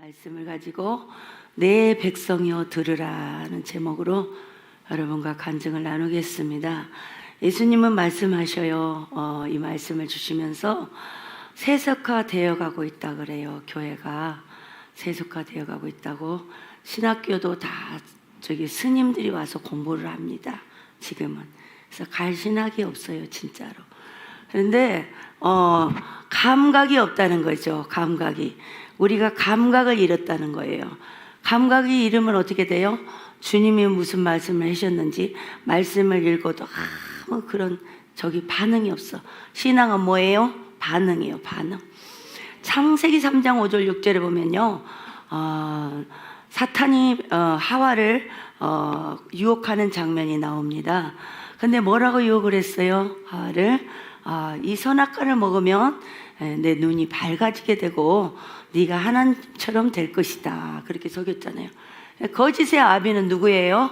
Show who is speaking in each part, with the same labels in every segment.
Speaker 1: 말씀을 가지고 내 백성이여 들으라는 제목으로 여러분과 간증을 나누겠습니다. 예수님은 말씀하셔요. 이 말씀을 주시면서 세속화되어 가고 있다 그래요. 교회가 세속화되어 가고 있다고. 신학교도 다 스님들이 와서 공부를 합니다. 지금은. 그래서 갈 신학이 없어요, 진짜로. 그런데 감각이 없다는 거죠. 감각이. 우리가 감각을 잃었다는 거예요. 감각이 잃으면 어떻게 돼요? 주님이 무슨 말씀을 하셨는지 말씀을 읽어도 아무 그런 반응이 없어. 신앙은 뭐예요? 반응이에요. 반응. 창세기 3장 5절 6절에 보면요, 사탄이 하와를 유혹하는 장면이 나옵니다. 근데 뭐라고 유혹을 했어요? 하와를 이 선악과를 먹으면 내 눈이 밝아지게 되고 네가 하나님처럼 될 것이다, 그렇게 속였잖아요. 거짓의 아비는 누구예요?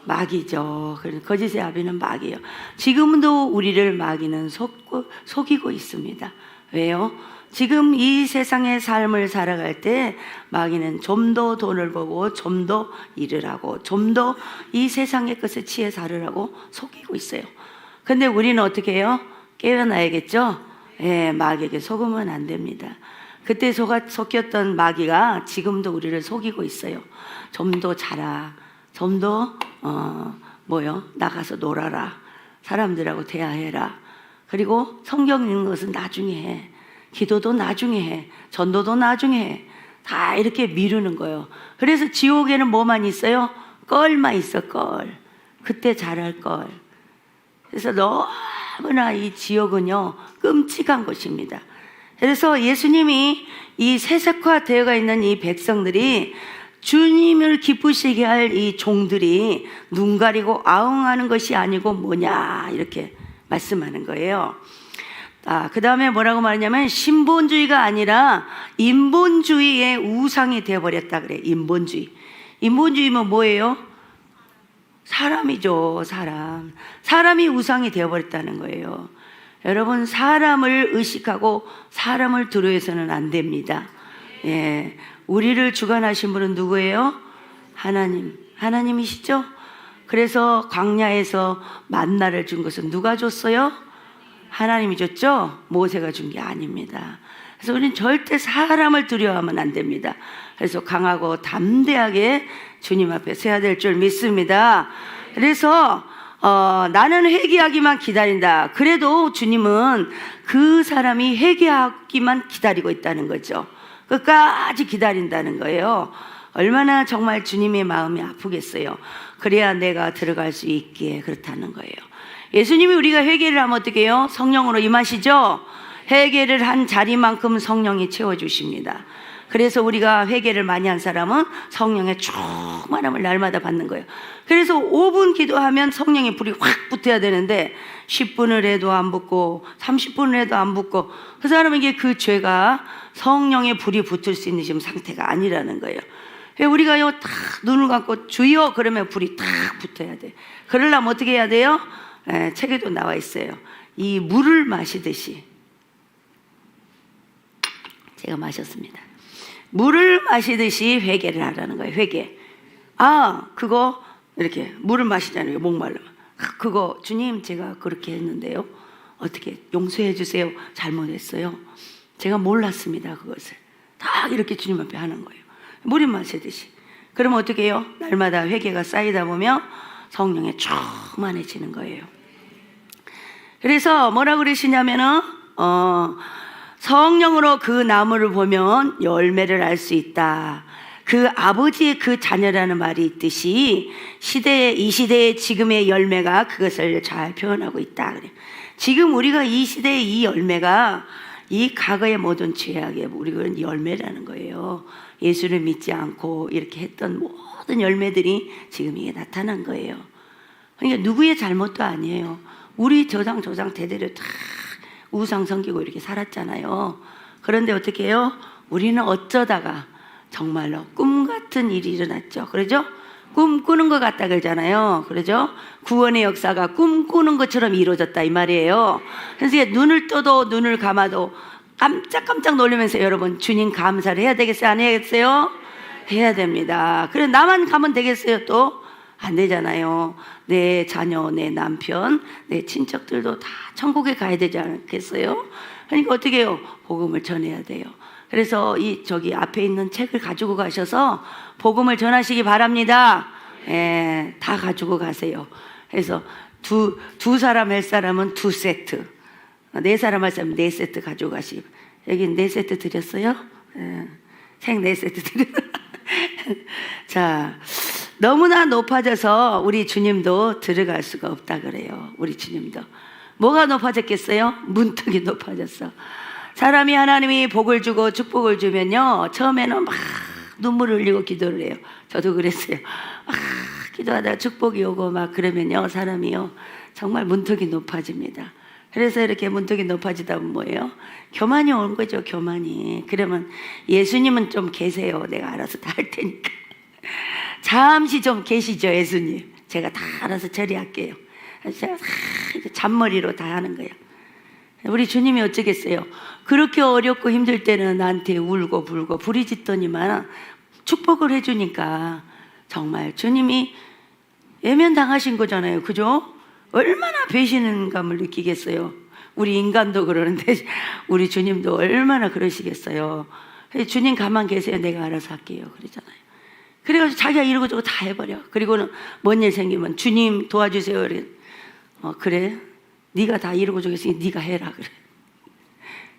Speaker 1: 마귀죠. 거짓의 아비는 마귀예요. 지금도 우리를 마귀는 속이고 있습니다. 왜요? 지금 이 세상의 삶을 살아갈 때 마귀는 좀 더 돈을 벌고 좀 더 일을 하고 좀 더 이 세상의 것을 취해 살으라고 속이고 있어요. 근데 우리는 어떻게 해요? 깨어나야겠죠? 마귀에게 속으면 안 됩니다. 그때 속였던 마귀가 지금도 우리를 속이고 있어요. 좀 더 자라, 좀 더 나가서 놀아라, 사람들하고 대화해라, 그리고 성경 읽는 것은 나중에 해, 기도도 나중에 해, 전도도 나중에 해, 다 이렇게 미루는 거예요. 그래서 지옥에는 뭐만 있어요? 껄만 있어, 껄. 그때 잘할 걸. 그래서 너무나 이 지옥은요 끔찍한 곳입니다. 그래서 예수님이 이 세속화되어가 있는 이 백성들이, 주님을 기쁘시게 할 이 종들이 눈 가리고 아웅하는 것이 아니고 뭐냐, 이렇게 말씀하는 거예요. 그 다음에 뭐라고 말하냐면 신본주의가 아니라 인본주의의 우상이 되어버렸다 그래. 인본주의. 인본주의면 뭐예요? 사람이죠. 사람이 우상이 되어버렸다는 거예요. 여러분, 사람을 의식하고 사람을 두려워해서는 안 됩니다. 우리를 주관하신 분은 누구예요? 하나님이시죠? 그래서 광야에서 만나를 준 것은 누가 줬어요? 하나님이 줬죠? 모세가 준 게 아닙니다. 그래서 우리는 절대 사람을 두려워하면 안 됩니다. 그래서 강하고 담대하게 주님 앞에 서야 될 줄 믿습니다. 그래서 나는 회개하기만 기다린다. 그래도 주님은 그 사람이 회개하기만 기다리고 있다는 거죠. 끝까지 기다린다는 거예요. 얼마나 정말 주님의 마음이 아프겠어요. 그래야 내가 들어갈 수 있기에 그렇다는 거예요. 예수님이 우리가 회개를 하면 어떻게 해요? 성령으로 임하시죠? 회개를 한 자리만큼 성령이 채워주십니다. 그래서 우리가 회개를 많이 한 사람은 성령의 충만함을 날마다 받는 거예요. 그래서 5분 기도하면 성령의 불이 확 붙어야 되는데 10분을 해도 안 붙고 30분을 해도 안 붙고, 그 사람에게 그 죄가 성령의 불이 붙을 수 있는 지금 상태가 아니라는 거예요. 우리가요 딱 눈을 감고 주여 그러면 불이 딱 붙어야 돼. 그러려면 어떻게 해야 돼요? 책에도 나와 있어요. 이 물을 마시듯이. 제가 마셨습니다. 물을 마시듯이 회개를 하라는 거예요. 회개. 그거 이렇게 물을 마시잖아요. 목말르면. 그거 주님 제가 그렇게 했는데요, 어떻게 용서해 주세요. 잘못했어요. 제가 몰랐습니다. 그것을 딱 이렇게 주님 앞에 하는 거예요. 물을 마시듯이. 그러면 어떻게 해요? 날마다 회개가 쌓이다 보면 성령에 충만해지는 거예요. 그래서 뭐라고 그러시냐면은 성령으로 그 나무를 보면 열매를 알 수 있다. 그 아버지의 그 자녀라는 말이 있듯이 이 시대의 지금의 열매가 그것을 잘 표현하고 있다 그래요. 지금 우리가 이 시대의 이 열매가 이 과거의 모든 죄악의 우리가 열매라는 거예요. 예수를 믿지 않고 이렇게 했던 모든 열매들이 지금 이게 나타난 거예요. 그러니까 누구의 잘못도 아니에요. 우리 조상 대대로 다 우상 섬기고 이렇게 살았잖아요. 그런데 어떻게 해요? 우리는 어쩌다가 정말로 꿈 같은 일이 일어났죠. 그러죠? 꿈꾸는 것 같다 그러잖아요. 그러죠? 구원의 역사가 꿈꾸는 것처럼 이루어졌다 이 말이에요. 그래서 눈을 떠도 눈을 감아도 깜짝깜짝 놀라면서 여러분 주님 감사를 해야 되겠어요? 안 해야겠어요? 해야 됩니다. 그래 나만 가면 되겠어요? 또 안 되잖아요. 내 자녀, 내 남편, 내 친척들도 다 천국에 가야 되지 않겠어요? 그러니까 어떻게 해요? 복음을 전해야 돼요. 그래서 저기 앞에 있는 책을 가지고 가셔서 복음을 전하시기 바랍니다. 예, 다 가지고 가세요. 그래서 두 사람 할 사람은 2세트, 4사람 할 사람은 4세트 가지고 가시고. 여기 4세트 드렸어요? 예, 책 4세트 드렸어요. 자, 너무나 높아져서 우리 주님도 들어갈 수가 없다 그래요. 우리 주님도. 뭐가 높아졌겠어요? 문턱이 높아졌어. 사람이 하나님이 복을 주고 축복을 주면요, 처음에는 막 눈물을 흘리고 기도를 해요. 저도 그랬어요. 막 기도하다가 축복이 오고 막 그러면요, 사람이요 정말 문턱이 높아집니다. 그래서 이렇게 문턱이 높아지다 보면 뭐예요? 교만이 온 거죠. 교만이. 그러면 예수님은 좀 계세요. 내가 알아서 다 할 테니까. 잠시 좀 계시죠, 예수님. 제가 다 알아서 처리할게요. 제가 다 잔머리로 다 하는 거예요. 우리 주님이 어쩌겠어요? 그렇게 어렵고 힘들 때는 나한테 울고 불고 부리짖더니만 축복을 해주니까 정말 주님이 외면당하신 거잖아요. 그죠? 얼마나 배신감을 느끼겠어요. 우리 인간도 그러는데 우리 주님도 얼마나 그러시겠어요. 주님 가만 계세요. 내가 알아서 할게요. 그러잖아요. 그래가지고 자기가 이러고 저러고 다 해버려. 그리고는 뭔 일 생기면 주님 도와주세요. 그래. 그래. 네가 다 이러고 저러고 있으니 네가 해라. 그래.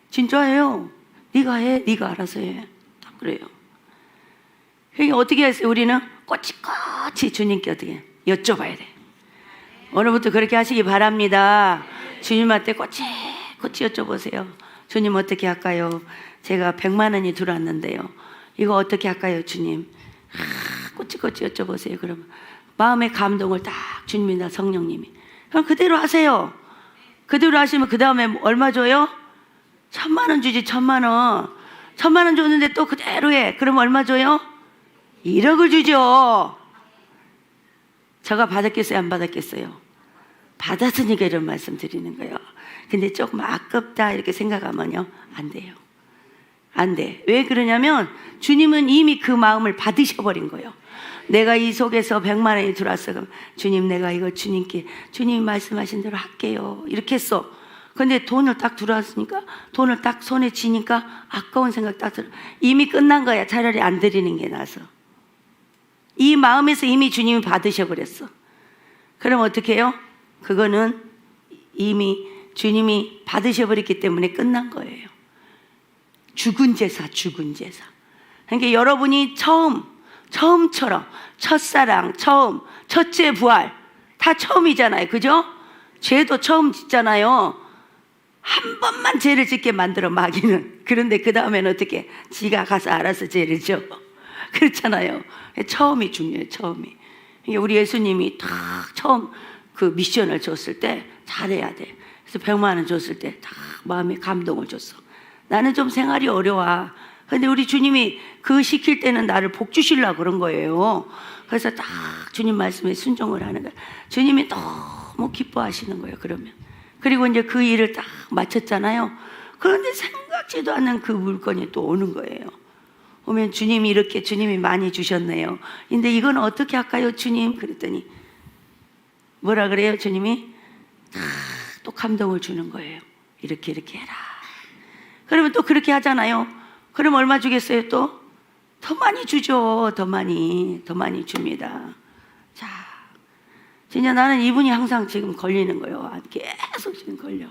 Speaker 1: 진짜예요. 네가 해. 네가 알아서 해. 딱 그래요. 그러니까 어떻게 했어요? 우리는 꼬치꼬치 주님께 어떻게 여쭤봐야 돼. 오늘부터 그렇게 하시기 바랍니다. 주님한테 꼬치꼬치 여쭤보세요. 주님 어떻게 할까요? 제가 100만 원이 들어왔는데요. 이거 어떻게 할까요, 주님? 꼬치꼬치 여쭤보세요. 그러면 마음의 감동을 딱 주님이나 성령님이. 그럼 그대로 하세요. 그대로 하시면 그 다음에 얼마 줘요? 1000만 원 주지. 1000만 원. 1000만 원 줬는데 또 그대로 해. 그럼 얼마 줘요? 1억을 주죠. 제가 받았겠어요? 안 받았겠어요? 받았으니까 이런 말씀 드리는 거예요. 근데 조금 아깝다 이렇게 생각하면요, 안 돼요. 안 돼. 왜 그러냐면 주님은 이미 그 마음을 받으셔버린 거예요. 내가 이 속에서 100만 원이 들어왔어. 그럼 주님, 내가 이거 주님께 주님이 말씀하신 대로 할게요. 이렇게 했어. 근데 돈을 딱 들어왔으니까, 돈을 딱 손에 쥐니까 아까운 생각 딱 들어. 이미 끝난 거야. 차라리 안 드리는 게 나아서. 이 마음에서 이미 주님이 받으셔버렸어. 그럼 어떻게 해요? 그거는 이미 주님이 받으셔버렸기 때문에 끝난 거예요. 죽은 제사, 죽은 제사. 그러니까 여러분이 처음처럼, 첫사랑, 처음, 첫째 부활, 다 처음이잖아요. 그죠? 죄도 처음 짓잖아요. 한 번만 죄를 짓게 만들어, 마귀는. 그런데 그 다음에는 어떻게? 지가 가서 알아서 죄를 져. 그렇잖아요. 처음이 중요해요, 처음이. 그러니까 우리 예수님이 딱 처음 그 미션을 줬을 때 잘해야 돼. 그래서 100만 원 줬을 때 딱 마음에 감동을 줬어. 나는 좀 생활이 어려워. 근데 우리 주님이 그 시킬 때는 나를 복 주시려고 그런 거예요. 그래서 딱 주님 말씀에 순종을 하는 거예요. 주님이 너무 기뻐하시는 거예요, 그러면. 그리고 이제 그 일을 딱 마쳤잖아요. 그런데 생각지도 않는 그 물건이 또 오는 거예요. 오면 주님이 이렇게 주님이 많이 주셨네요. 근데 이건 어떻게 할까요, 주님? 그랬더니 뭐라 그래요, 주님이? 또 감동을 주는 거예요. 이렇게 해라. 그러면 또 그렇게 하잖아요. 그럼 얼마 주겠어요 또? 더 많이 주죠. 더 많이 줍니다. 자, 진짜 나는 이분이 항상 지금 걸리는 거예요. 계속 지금 걸려.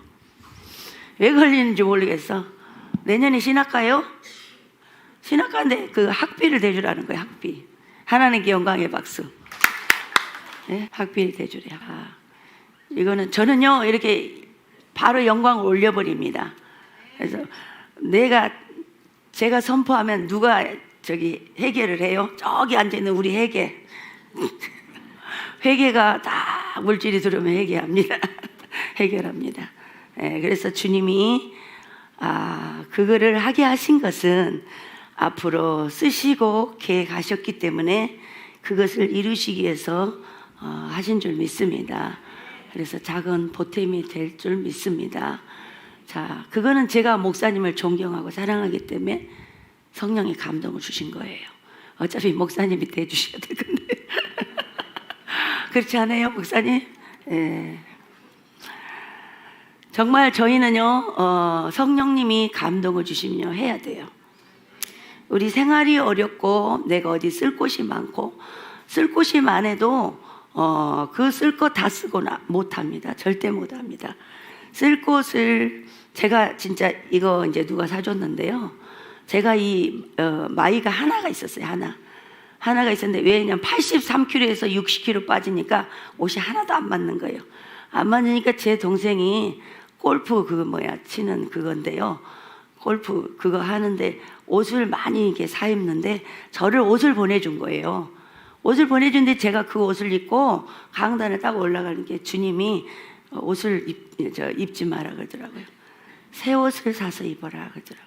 Speaker 1: 왜 걸리는지 모르겠어. 내년에 신학가요? 신학가인데 그 학비를 대주라는 거예요. 학비. 하나님께 영광의 박수. 네? 학비를 대주래요. 이거는 저는요 이렇게 바로 영광을 올려버립니다. 그래서 제가 선포하면 누가 저기 회개를 해요? 저기 앉아있는 우리 회개가 다 물질이 들어오면 회개합니다. 해결합니다. 네, 그래서 주님이 그거를 하게 하신 것은 앞으로 쓰시고 계획하셨기 때문에 그것을 이루시기 위해서 하신 줄 믿습니다. 그래서 작은 보탬이 될 줄 믿습니다. 자, 그거는 제가 목사님을 존경하고 사랑하기 때문에 성령이 감동을 주신 거예요. 어차피 목사님이 대주셔야 될 건데. 그렇지 않아요, 목사님? 예. 정말 저희는요, 성령님이 감동을 주시면요, 해야 돼요. 우리 생활이 어렵고 내가 어디 쓸 곳이 많고 쓸 곳이 많아도 그 쓸 거 다 쓰고 못합니다. 절대 못합니다. 쓸 곳을 제가 진짜 이거 이제 누가 사줬는데요. 제가 이 마이가 하나가 있었어요. 하나가 있었는데 왜냐면 83kg에서 60kg 빠지니까 옷이 하나도 안 맞는 거예요. 안 맞으니까 제 동생이 골프 치는 그건데요. 골프 그거 하는데 옷을 많이 이렇게 사 입는데 저를 옷을 보내준 거예요. 옷을 보내준데 제가 그 옷을 입고 강단에 딱 올라가는 게 주님이 옷을 입지 마라 그러더라고요. 새 옷을 사서 입어라 그러더라고요.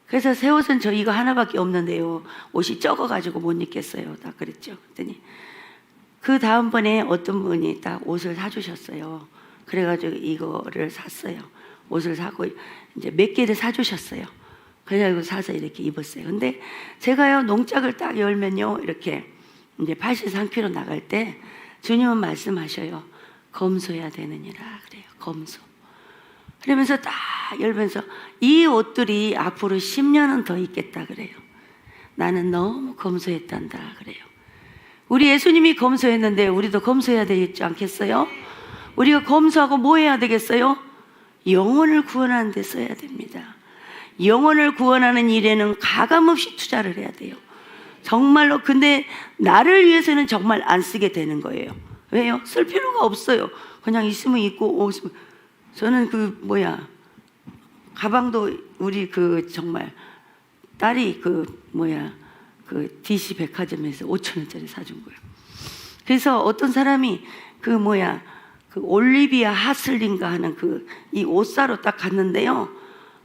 Speaker 1: 그래서 새 옷은 저 이거 하나밖에 없는데요. 옷이 적어가지고 못 입겠어요. 딱 그랬죠. 그랬더니 그 다음번에 어떤 분이 딱 옷을 사주셨어요. 그래가지고 이거를 샀어요. 옷을 사고 이제 몇 개를 사주셨어요. 그래가지고 사서 이렇게 입었어요. 근데 제가요 농짝을 딱 열면요 이렇게 이제 83kg 나갈 때 주님은 말씀하셔요. 검소해야 되느니라 그래요. 검소. 그러면서 딱 열면서 이 옷들이 앞으로 10년은 더 입겠다 그래요. 나는 너무 검소했단다 그래요. 우리 예수님이 검소했는데 우리도 검소해야 되겠지 않겠어요? 우리가 검소하고 뭐 해야 되겠어요? 영혼을 구원하는 데 써야 됩니다. 영혼을 구원하는 일에는 가감없이 투자를 해야 돼요. 정말로. 근데 나를 위해서는 정말 안 쓰게 되는 거예요. 왜요? 쓸 필요가 없어요. 그냥 있으면 있고 없으면. 저는 가방도 우리 정말 딸이 DC 백화점에서 5,000원짜리 사준 거예요. 그래서 어떤 사람이 올리비아 하슬린가 하는 이 옷 사러 딱 갔는데요.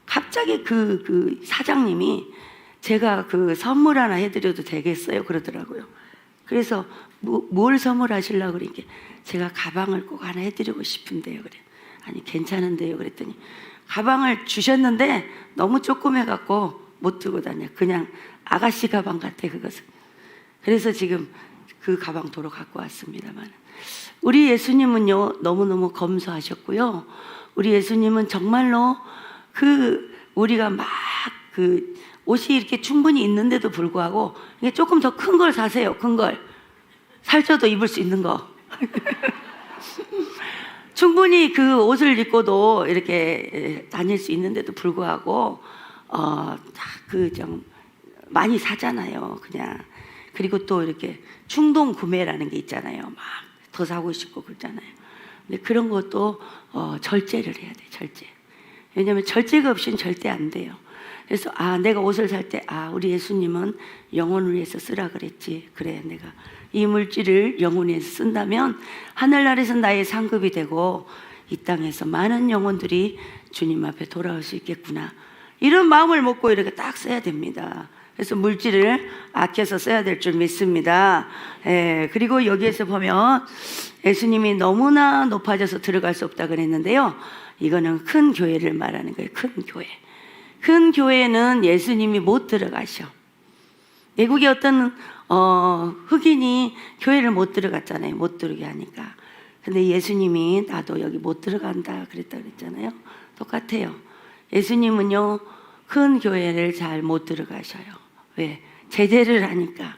Speaker 1: 갑자기 그 사장님이 제가 선물 하나 해드려도 되겠어요? 그러더라고요. 그래서 뭘 선물하시려고 그러니까 제가 가방을 꼭 하나 해드리고 싶은데요. 그래. 아니 괜찮은데요. 그랬더니 가방을 주셨는데 너무 조그매갖고 못 들고 다녀. 그냥 아가씨 가방 같아 그것은. 그래서 지금 그 가방 도로 갖고 왔습니다만 우리 예수님은요 너무너무 검소하셨고요. 우리 예수님은 정말로 우리가 막 옷이 이렇게 충분히 있는데도 불구하고 이게 조금 더 큰 걸 사세요. 큰 걸. 살쪄도 입을 수 있는 거. 충분히 그 옷을 입고도 이렇게 다닐 수 있는데도 불구하고 좀 많이 사잖아요. 그냥. 그리고 또 이렇게 충동 구매라는 게 있잖아요. 막 더 사고 싶고 그러잖아요. 근데 그런 것도 절제를 해야 돼요. 절제. 왜냐하면 절제가 없이는 절대 안 돼요. 그래서 내가 옷을 살 때 우리 예수님은 영혼을 위해서 쓰라 그랬지. 그래 내가 이 물질을 영혼을 위해서 쓴다면 하늘나라에서 나의 상급이 되고 이 땅에서 많은 영혼들이 주님 앞에 돌아올 수 있겠구나. 이런 마음을 먹고 이렇게 딱 써야 됩니다. 그래서 물질을 아껴서 써야 될 줄 믿습니다. 그리고 여기에서 보면 예수님이 너무나 높아져서 들어갈 수 없다 그랬는데요. 이거는 큰 교회를 말하는 거예요. 큰 교회. 큰 교회는 예수님이 못 들어가셔. 외국의 어떤 흑인이 교회를 못 들어갔잖아요. 못 들어오게 하니까. 근데 예수님이 나도 여기 못 들어간다 그랬다 그랬잖아요. 똑같아요. 예수님은요 큰 교회를 잘 못 들어가셔요. 왜? 제재를 하니까.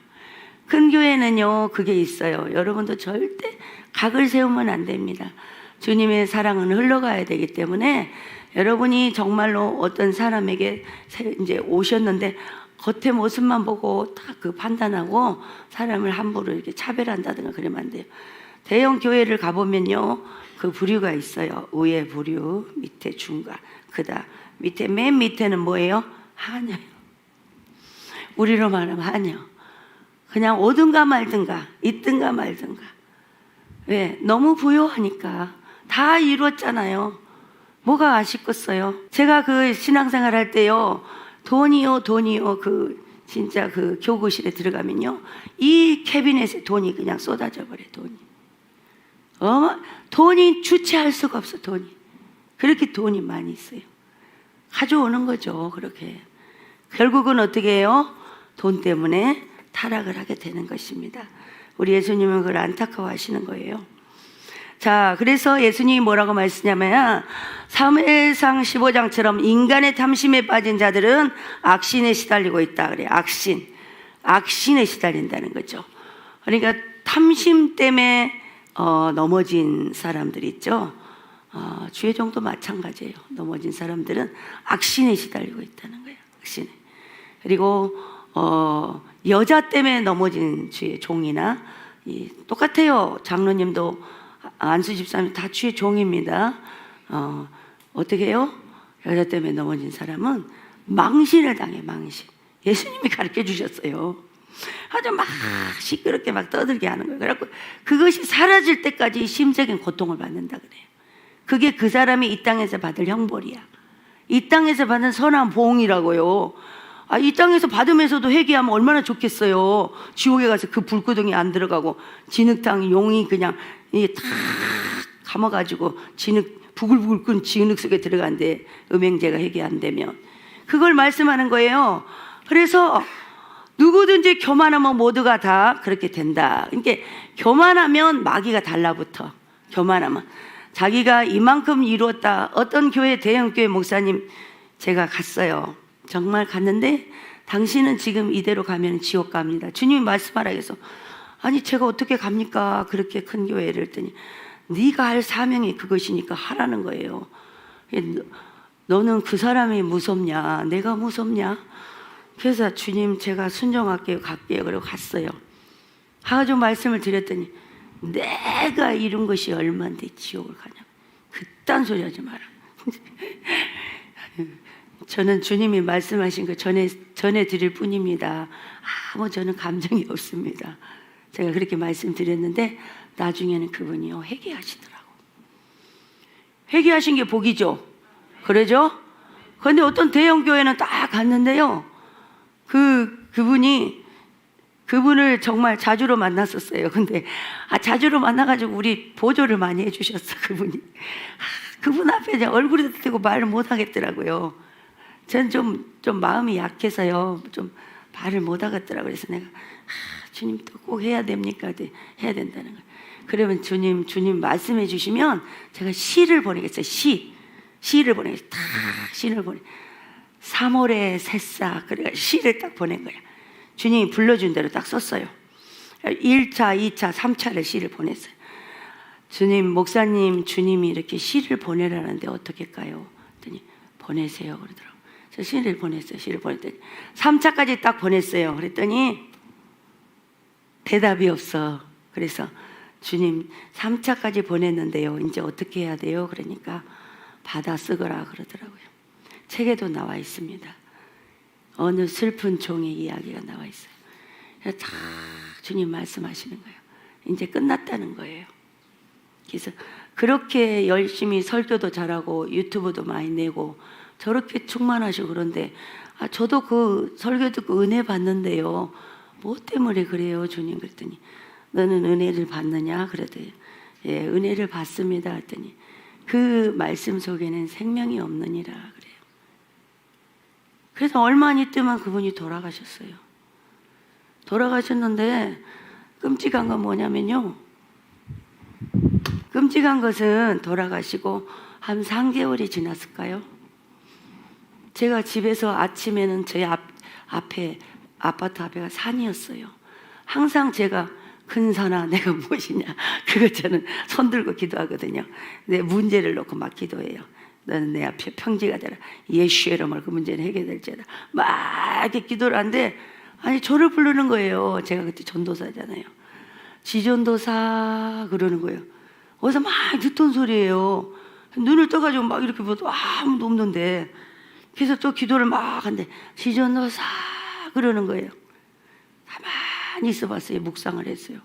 Speaker 1: 큰 교회는요 그게 있어요. 여러분도 절대 각을 세우면 안 됩니다. 주님의 사랑은 흘러가야 되기 때문에 여러분이 정말로 어떤 사람에게 이제 오셨는데 겉의 모습만 보고 딱 판단하고 사람을 함부로 이렇게 차별한다든가 그러면 안 돼요. 대형 교회를 가보면요 그 부류가 있어요. 위에 부류, 밑에 중간, 맨 밑에는 뭐예요? 하녀요. 우리로 말하면 하녀. 그냥 오든가 말든가, 있든가 말든가. 왜? 너무 부유하니까 다 이루었잖아요. 뭐가 아쉽겠어요? 제가 신앙생활 할 때요, 돈이요, 진짜 교구실에 들어가면요, 이 캐비넷에 돈이 그냥 쏟아져 버려, 돈이. 돈이 주체할 수가 없어, 돈이. 그렇게 돈이 많이 있어요. 가져오는 거죠. 그렇게. 결국은 어떻게 해요? 돈 때문에 타락을 하게 되는 것입니다. 우리 예수님은 그걸 안타까워하시는 거예요. 자, 그래서 예수님이 뭐라고 말씀하냐면 사무엘상 15장처럼 인간의 탐심에 빠진 자들은 악신에 시달리고 있다 그래요. 악신에 시달린다는 거죠. 그러니까 탐심 때문에 넘어진 사람들 있죠. 주의종도 마찬가지예요. 넘어진 사람들은 악신에 시달리고 있다는 거예요. 악신에. 그리고 여자 때문에 넘어진 주의 종이나 똑같아요. 장로님도 안수 집사님 다 주의 종입니다. 어떻게 해요? 여자 때문에 넘어진 사람은 망신을 당해. 망신. 예수님이 가르쳐 주셨어요. 아주 막 시끄럽게 막 떠들게 하는 거예요. 그래갖고 그것이 사라질 때까지 심적인 고통을 받는다 그래요. 그게 그 사람이 이 땅에서 받을 형벌이야. 이 땅에서 받는 선한 보응이라고요. 이 땅에서 받으면서도 회개하면 얼마나 좋겠어요. 지옥에 가서 그 불구덩이 안 들어가고 진흙탕 용이 그냥 탁 감아가지고 부글부글 끓는 진흙 속에 들어간대. 음행제가 회개 안 되면. 그걸 말씀하는 거예요. 그래서 누구든지 교만하면 모두가 다 그렇게 된다. 그러니까 교만하면 마귀가 달라붙어. 교만하면. 자기가 이만큼 이루었다. 어떤 교회, 대형교회 목사님 제가 갔어요. 정말 갔는데 당신은 지금 이대로 가면 지옥 갑니다. 주님이 말씀하라 해서 아니 제가 어떻게 갑니까? 그렇게 큰 교회를 했더니 네가 할 사명이 그것이니까 하라는 거예요. 너는 그 사람이 무섭냐? 내가 무섭냐? 그래서 주님 제가 순종할게요. 갈게요. 그리고 갔어요. 아주 말씀을 드렸더니 내가 이룬 것이 얼마인데 지옥을 가냐? 그딴 소리 하지 마라. 저는 주님이 말씀하신 거 전해드릴 뿐입니다. 저는 감정이 없습니다. 제가 그렇게 말씀드렸는데 나중에는 그분이요 회개하시더라고. 회개하신 게 복이죠. 그러죠? 그런데 어떤 대형 교회는 딱 갔는데요. 그분을 정말 자주로 만났었어요. 근데 자주로 만나가지고 우리 보조를 많이 해주셨어. 그분이. 그분 앞에 이제 얼굴에도 대고 말을 못 하겠더라고요. 전 좀 마음이 약해서요. 좀 말을 못 하겠더라고요. 그래서 내가 주님 또 꼭 해야 됩니까? 해야 된다는 거예요. 그러면 주님 말씀해 주시면 제가 시를 보내겠어요. 시를 보내겠어요. 딱 시를 보내. 3월의 새싹. 그래가 시를 딱 보낸 거예요. 주님이 불러준 대로 딱 썼어요. 1차, 2차, 3차를 시를 보냈어요. 목사님, 주님이 이렇게 시를 보내라는데 어떻게 할까요? 그랬더니 보내세요. 그러더라고요. 그래서 시를 보냈어요. 시를 보냈더니 3차까지 딱 보냈어요. 그랬더니 대답이 없어. 그래서 주님 3차까지 보냈는데요. 이제 어떻게 해야 돼요? 그러니까 받아 쓰거라 그러더라고요. 책에도 나와 있습니다. 어느 슬픈 종의 이야기가 나와 있어요. 그래서 다 주님 말씀하시는 거예요. 이제 끝났다는 거예요. 그래서 그렇게 열심히 설교도 잘하고 유튜브도 많이 내고 저렇게 충만하시고 그런데 저도 그 설교 듣고 은혜 받는데요. 뭐 때문에 그래요 주님? 그랬더니 너는 은혜를 받느냐? 그러더니 예, 은혜를 받습니다. 했더니 그 말씀 속에는 생명이 없느니라 그래요. 그래서 얼마 안 있더만 그분이 돌아가셨어요. 돌아가셨는데 끔찍한 건 뭐냐면요. 끔찍한 것은 돌아가시고 한 3개월이 지났을까요? 제가 집에서 아침에는 저희 앞에 아파트 앞에가 산이었어요. 항상 제가 큰 산아 내가 무엇이냐 그거 저는 손 들고 기도하거든요. 내 문제를 놓고 막 기도해요. 너는 내 앞에 평지가 되라. 예수의 이름으로 그 문제는 해결될지어다. 막 이렇게 기도를 하는데 저를 부르는 거예요. 제가 그때 전도사잖아요. 지전도사 그러는 거예요. 어디서 막 듣던 소리예요. 눈을 떠가지고 막 이렇게 보도 아무도 없는데 그래서 또 기도를 막 하는데 지전도사 그러는 거예요. 가만히 있어봤어요. 묵상을 했어요.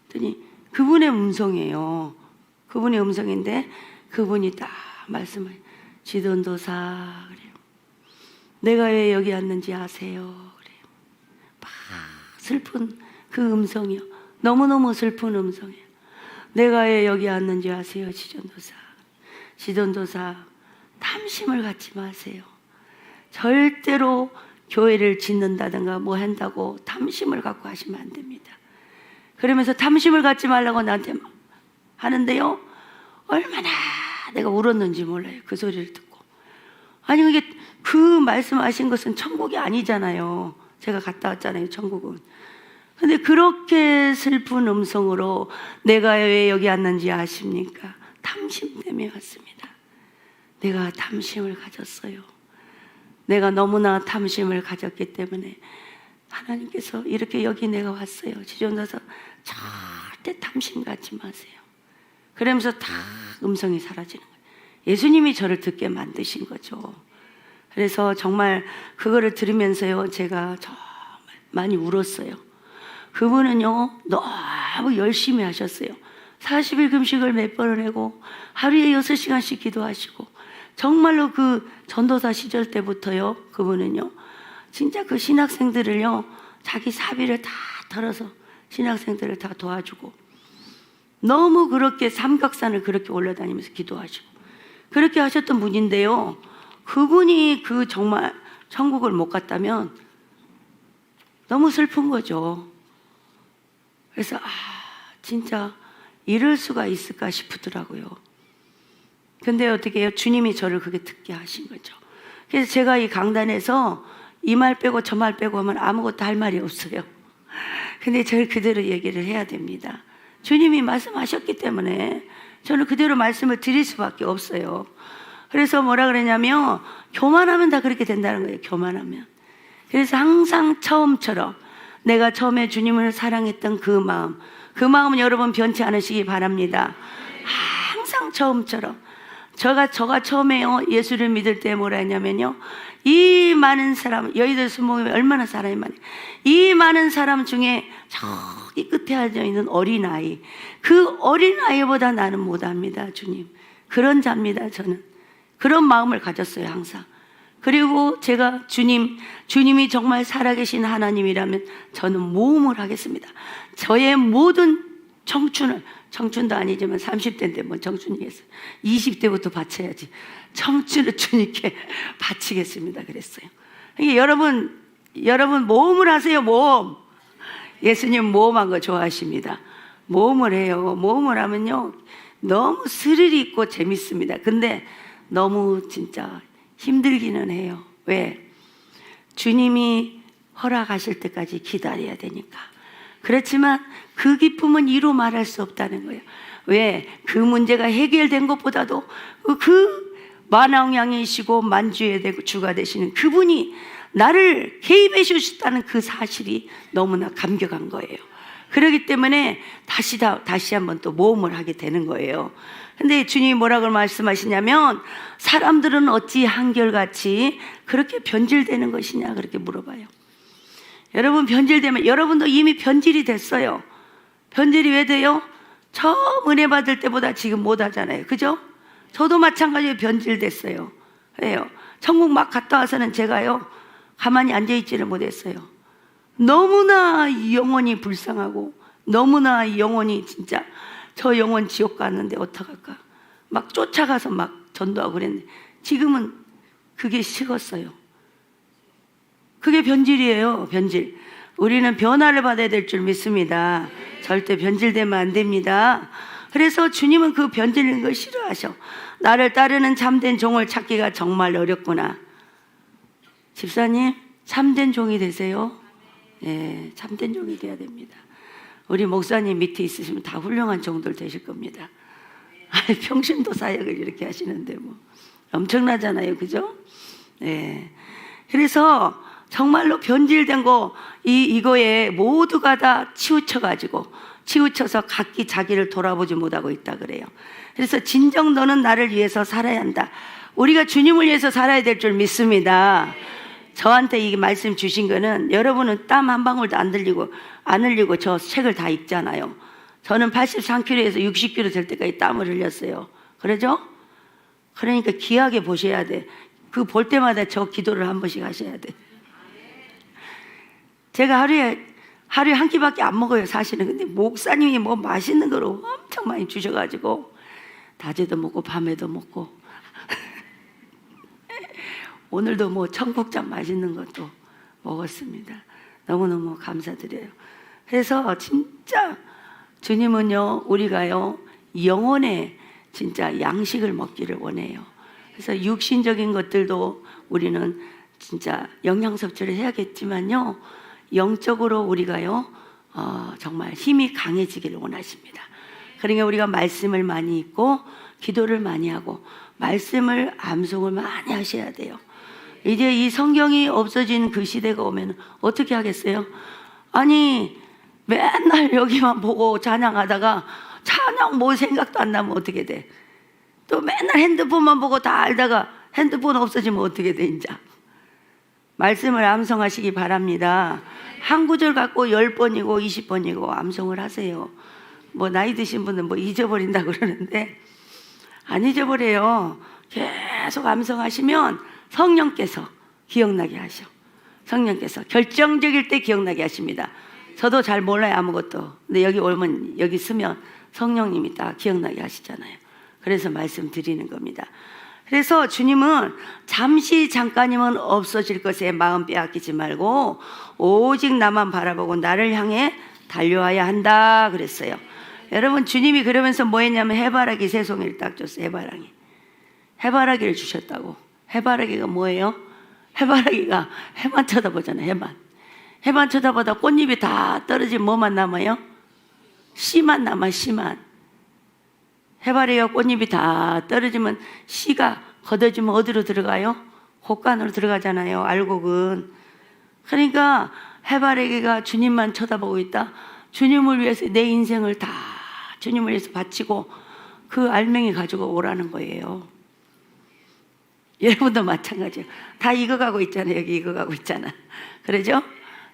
Speaker 1: 그랬더니 그분의 음성이에요. 그분의 음성인데 그분이 딱 말씀을 지전도사 그래요. 내가 왜 여기 왔는지 아세요? 그래요. 막 슬픈 그 음성이요. 너무너무 슬픈 음성이에요. 내가 왜 여기 왔는지 아세요? 지전도사. 시전도사 탐심을 갖지 마세요. 절대로 교회를 짓는다든가 뭐 한다고 탐심을 갖고 하시면 안 됩니다. 그러면서 탐심을 갖지 말라고 나한테 하는데요, 얼마나 내가 울었는지 몰라요. 그 소리를 듣고. 아니 그게 그 말씀하신 것은 천국이 아니잖아요. 제가 갔다 왔잖아요, 천국은. 근데 그렇게 슬픈 음성으로 내가 왜 여기 왔는지 아십니까? 탐심 때문에 왔습니다. 내가 탐심을 가졌어요. 내가 너무나 탐심을 가졌기 때문에 하나님께서 이렇게 여기 내가 왔어요. 지존자서 절대 탐심 갖지 마세요. 그러면서 다 음성이 사라지는 거예요. 예수님이 저를 듣게 만드신 거죠. 그래서 정말 그거를 들으면서요, 제가 정말 많이 울었어요. 그분은요, 너무 열심히 하셨어요. 40일 금식을 몇 번을 하고 하루에 6시간씩 기도하시고, 정말로 그 전도사 시절 때부터요, 그분은요 진짜 그 신학생들을요 자기 사비를 다 털어서 신학생들을 다 도와주고, 너무 그렇게 삼각산을 그렇게 올라다니면서 기도하시고 그렇게 하셨던 분인데요, 그분이 그 정말 천국을 못 갔다면 너무 슬픈 거죠. 그래서 진짜 이럴 수가 있을까 싶더라고요. 근데 어떻게 해요? 주님이 저를 그게 듣게 하신 거죠. 그래서 제가 이 강단에서 이 말 빼고 저 말 빼고 하면 아무것도 할 말이 없어요. 근데 저를 그대로 얘기를 해야 됩니다. 주님이 말씀하셨기 때문에 저는 그대로 말씀을 드릴 수밖에 없어요. 그래서 뭐라 그러냐면 교만하면 다 그렇게 된다는 거예요. 교만하면. 그래서 항상 처음처럼 내가 처음에 주님을 사랑했던 그 마음은 여러분 변치 않으시기 바랍니다. 항상 처음처럼. 저가 처음에요, 예수를 믿을 때 뭐라 했냐면요, 이 많은 사람, 여의도 순복음에 얼마나 사람이 많아요. 이 많은 사람 중에 저기 끝에 앉아있는 어린아이, 그 어린아이보다 나는 못합니다, 주님. 그런 자입니다, 저는. 그런 마음을 가졌어요, 항상. 그리고 제가 주님이 정말 살아계신 하나님이라면 저는 모험을 하겠습니다. 저의 모든 청춘도 아니지만 30대인데 뭐 청춘이겠어요. 20대부터 바쳐야지. 청춘을 주님께 바치겠습니다. 그랬어요. 그러니까 여러분 모험을 하세요. 모험. 예수님 모험한 거 좋아하십니다. 모험을 해요. 모험을 하면요, 너무 스릴 있고 재밌습니다. 근데 너무 진짜 힘들기는 해요. 왜? 주님이 허락하실 때까지 기다려야 되니까. 그렇지만 그 기쁨은 이루 말할 수 없다는 거예요. 왜? 그 문제가 해결된 것보다도 그 만왕양이시고 만주의 주가 되시는 그분이 나를 개입해 주셨다는 그 사실이 너무나 감격한 거예요. 그렇기 때문에 다시 한번 또 모험을 하게 되는 거예요. 근데 주님이 뭐라고 말씀하시냐면, 사람들은 어찌 한결같이 그렇게 변질되는 것이냐 그렇게 물어봐요. 여러분 변질되면, 여러분도 이미 변질이 됐어요. 변질이 왜 돼요? 처음 은혜 받을 때보다 지금 못 하잖아요. 그죠? 저도 마찬가지로 변질됐어요. 왜요? 천국 막 갔다 와서는 제가요 가만히 앉아있지를 못했어요. 너무나 영혼이 불쌍하고, 너무나 영혼이 진짜 저 영혼 지옥 갔는데 어떡할까, 막 쫓아가서 막 전도하고 그랬는데 지금은 그게 식었어요. 그게 변질이에요. 변질. 우리는 변화를 받아야 될 줄 믿습니다. 절대 변질되면 안 됩니다. 그래서 주님은 그 변질인 걸 싫어하셔. 나를 따르는 참된 종을 찾기가 정말 어렵구나. 집사님, 참된 종이 되세요. 네, 참된 종이 돼야 됩니다. 우리 목사님 밑에 있으시면 다 훌륭한 종들 되실 겁니다. 평신도 사역을 이렇게 하시는데 뭐 엄청나잖아요, 그죠? 네. 그래서 정말로 변질된 거 이거에 모두가 다 치우쳐서 각기 자기를 돌아보지 못하고 있다 그래요. 그래서 진정 너는 나를 위해서 살아야 한다. 우리가 주님을 위해서 살아야 될 줄 믿습니다. 저한테 이 말씀 주신 거는, 여러분은 땀 한 방울도 안 흘리고 저 책을 다 읽잖아요. 저는 83kg에서 60kg 될 때까지 땀을 흘렸어요. 그러죠? 그러니까 귀하게 보셔야 돼. 그 볼 때마다 저 기도를 한 번씩 하셔야 돼. 제가 하루에 한 끼밖에 안 먹어요, 사실은. 근데 목사님이 뭐 맛있는 거를 엄청 많이 주셔가지고 낮에도 먹고 밤에도 먹고 오늘도 뭐 청국장 맛있는 것도 먹었습니다. 너무너무 감사드려요. 그래서 진짜 주님은요, 우리가요 영혼의 진짜 양식을 먹기를 원해요. 그래서 육신적인 것들도 우리는 진짜 영양 섭취를 해야겠지만요, 영적으로 우리가요 정말 힘이 강해지기를 원하십니다. 그러니까 우리가 말씀을 많이 읽고 기도를 많이 하고 말씀을 암송을 많이 하셔야 돼요. 이제 이 성경이 없어진 그 시대가 오면 어떻게 하겠어요? 아니 맨날 여기만 보고 찬양하다가 찬양 뭐 생각도 안 나면 어떻게 돼? 또 맨날 핸드폰만 보고 다 알다가 핸드폰 없어지면 어떻게 돼? 이제 말씀을 암송하시기 바랍니다. 한 구절 갖고 10번이고 20번이고 암송을 하세요. 뭐 나이 드신 분은 뭐 잊어버린다고 그러는데 안 잊어버려요. 계속 암송하시면 성령께서 기억나게 하셔. 성령께서 결정적일 때 기억나게 하십니다. 저도 잘 몰라요, 아무것도. 근데 여기 오면, 여기 쓰면 성령님이 딱 기억나게 하시잖아요. 그래서 말씀드리는 겁니다. 그래서 주님은 잠시 잠깐이면 없어질 것에 마음 빼앗기지 말고 오직 나만 바라보고 나를 향해 달려와야 한다 그랬어요. 여러분, 주님이 그러면서 뭐 했냐면 해바라기 세 송이를 딱 줬어요. 해바라기를 주셨다고. 해바라기가 뭐예요? 해바라기가 해만 쳐다보잖아요. 해만 쳐다보다 꽃잎이 다 떨어지면 뭐만 남아요? 씨만 남아. 씨만. 해바라기가 꽃잎이 다 떨어지면 씨가 걷어지면 어디로 들어가요? 곳간으로 들어가잖아요. 알곡은. 그러니까 해바라기가 주님만 쳐다보고 있다. 주님을 위해서 내 인생을 다 주님을 위해서 바치고 그 알맹이 가지고 오라는 거예요. 여러분도 마찬가지예요. 다 익어가고 있잖아요. 여기 익어가고 있잖아. 그러죠?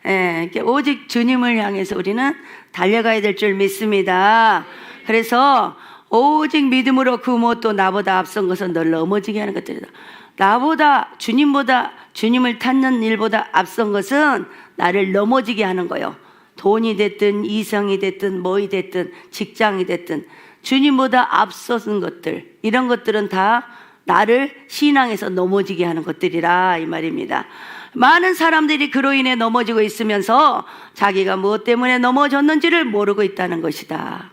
Speaker 1: 예, 오직 주님을 향해서 우리는 달려가야 될 줄 믿습니다. 그래서 오직 믿음으로 그 무엇도 나보다 앞선 것은 널 넘어지게 하는 것들이다. 나보다 주님보다 주님을 찾는 일보다 앞선 것은 나를 넘어지게 하는 거예요. 돈이 됐든 이성이 됐든 뭐이 됐든 직장이 됐든 주님보다 앞서는 것들, 이런 것들은 다 나를 신앙에서 넘어지게 하는 것들이라 이 말입니다. 많은 사람들이 그로 인해 넘어지고 있으면서 자기가 무엇 때문에 넘어졌는지를 모르고 있다는 것이다.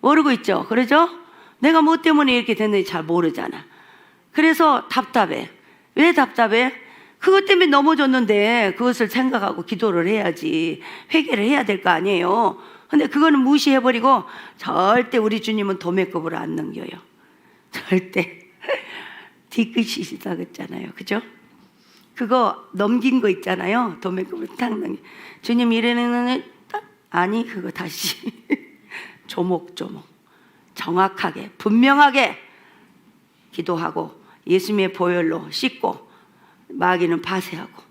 Speaker 1: 모르고 있죠. 그러죠? 내가 무엇 때문에 이렇게 됐는지 잘 모르잖아. 그래서 답답해. 왜 답답해? 그것 때문에 넘어졌는데 그것을 생각하고 기도를 해야지, 회개를 해야 될 거 아니에요. 근데 그거는 무시해버리고 절대 우리 주님은 도매급으로 안 넘겨요. 절대. 뒤끝이시다 그랬잖아요. 그죠? 그거 넘긴 거 있잖아요. 도매급으로 딱 넘겨. 주님 이래는 아니 그거 다시 조목조목 정확하게 분명하게 기도하고 예수님의 보혈로 씻고 마귀는 파쇄하고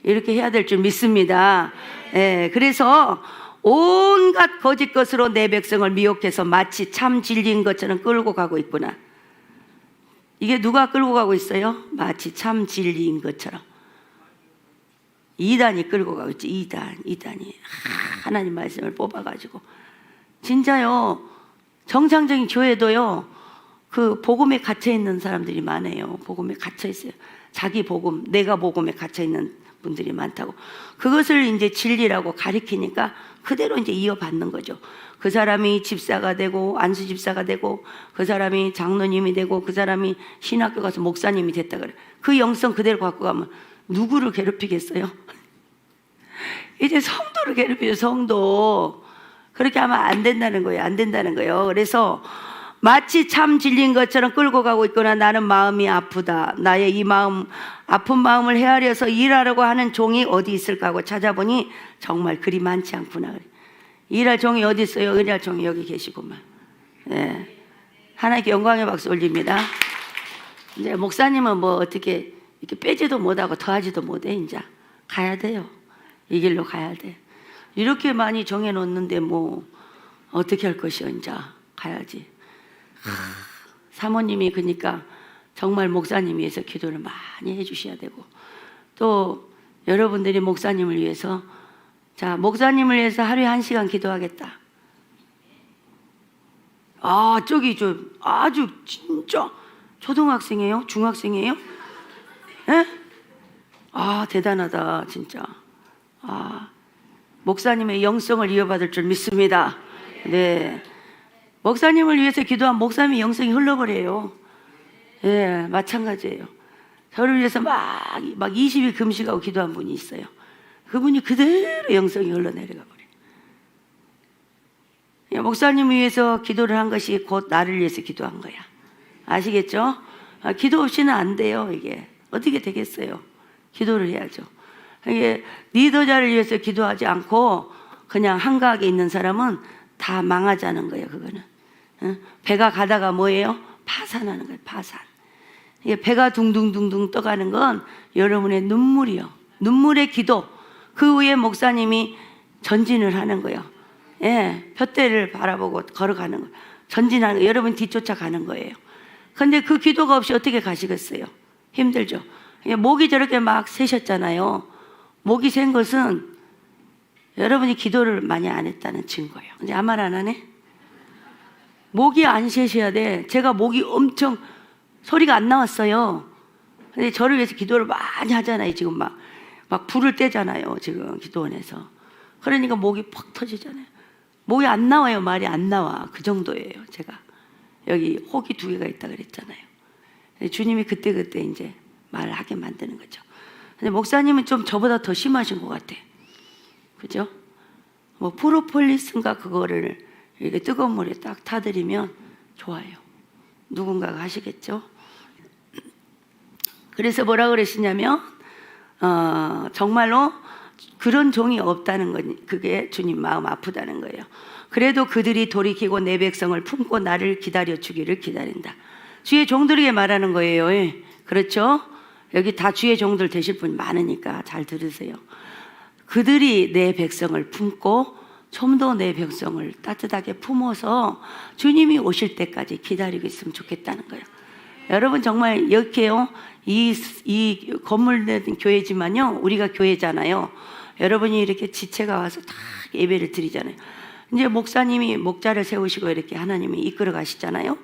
Speaker 1: 이렇게 해야 될 줄 믿습니다. 예, 그래서 온갖 거짓 것으로 내 백성을 미혹해서 마치 참 진리인 것처럼 끌고 가고 있구나. 이게 누가 끌고 가고 있어요? 마치 참 진리인 것처럼 이단이 끌고 가고 있지. 이단이 하나님 말씀을 뽑아가지고 진짜요. 정상적인 교회도요, 그 복음에 갇혀 있는 사람들이 많아요. 복음에 갇혀 있어요. 자기 복음, 내가 복음에 갇혀 있는 분들이 많다고. 그것을 이제 진리라고 가리키니까 그대로 이제 이어받는 거죠. 그 사람이 집사가 되고 안수 집사가 되고 그 사람이 장로님이 되고 그 사람이 신학교 가서 목사님이 됐다 그래. 그 영성 그대로 갖고 가면 누구를 괴롭히겠어요? 이제 성도를 괴롭히죠. 성도. 그렇게 하면 안 된다는 거예요. 안 된다는 거예요. 그래서 마치 참 진리인 것처럼 끌고 가고 있거나 나는 마음이 아프다. 나의 이 마음, 아픈 마음을 헤아려서 일하려고 하는 종이 어디 있을까 하고 찾아보니 정말 그리 많지 않구나. 일할 종이 어디 있어요? 일할 종이 여기 계시구만. 네. 하나님께 영광의 박수 올립니다. 이제 목사님은 뭐 어떻게 이렇게 빼지도 못하고 더하지도 못해. 이제 가야 돼요. 이 길로 가야 돼. 이렇게 많이 정해놓는데 뭐 어떻게 할 것이요? 이제 가야지. 사모님이 그러니까 정말 목사님 위해서 기도를 많이 해주셔야 되고 또 여러분들이 목사님을 위해서 자 목사님을 위해서 하루에 1시간 기도하겠다. 저기 아주 진짜 초등학생이에요? 중학생이에요? 예? 대단하다 진짜. 목사님의 영성을 이어받을 줄 믿습니다. 네, 목사님을 위해서 기도한 목사님의 영성이 흘러버려요. 예, 마찬가지예요. 저를 위해서 막 20일 금식하고 기도한 분이 있어요. 그분이 그대로 영성이 흘러내려가 버려요. 목사님을 위해서 기도를 한 것이 곧 나를 위해서 기도한 거야. 아시겠죠? 기도 없이는 안 돼요. 이게 어떻게 되겠어요? 기도를 해야죠. 이게 리더자를 위해서 기도하지 않고 그냥 한가하게 있는 사람은 다 망하자는 거예요. 그거는 배가 가다가 뭐예요? 파산하는 거예요. 파산. 이게 배가 둥둥둥둥 떠가는 건 여러분의 눈물이요. 눈물의 기도. 그 후에 목사님이 전진을 하는 거예요. 예, 둯대를 바라보고 걸어가는 거예요. 전진하는 거예요. 여러분 뒤쫓아가는 거예요. 근데 그 기도가 없이 어떻게 가시겠어요? 힘들죠. 목이 저렇게 막 새셨잖아요. 목이 샌 것은 여러분이 기도를 많이 안 했다는 증거예요. 이제 아무 말 안 하네? 목이 안 새셔야 돼. 제가 목이 엄청 소리가 안 나왔어요. 근데 저를 위해서 기도를 많이 하잖아요. 지금 막 불을 떼잖아요. 지금 기도원에서. 그러니까 목이 퍽 터지잖아요. 목이 안 나와요. 말이 안 나와. 그 정도예요. 제가 여기 혹이 2개가 있다 그랬잖아요. 주님이 그때 이제 말하게 만드는 거죠. 근데 목사님은 좀 저보다 더 심하신 것 같아. 그죠? 뭐 프로폴리스인가 그거를 이렇게 뜨거운 물에 딱 타드리면 좋아요. 누군가가 하시겠죠? 그래서 뭐라 그러시냐면 정말로 그런 종이 없다는 건 그게 주님 마음 아프다는 거예요. 그래도 그들이 돌이키고 내 백성을 품고 나를 기다려 주기를 기다린다. 주의 종들에게 말하는 거예요. 그렇죠? 여기 다 주의 종들 되실 분이 많으니까 잘 들으세요. 그들이 내 백성을 품고 좀 더 내 백성을 따뜻하게 품어서 주님이 오실 때까지 기다리고 있으면 좋겠다는 거예요. 여러분 정말 이렇게요. 이 건물된 교회지만요. 우리가 교회잖아요. 여러분이 이렇게 지체가 와서 다 예배를 드리잖아요. 이제 목사님이 목자를 세우시고 이렇게 하나님이 이끌어 가시잖아요.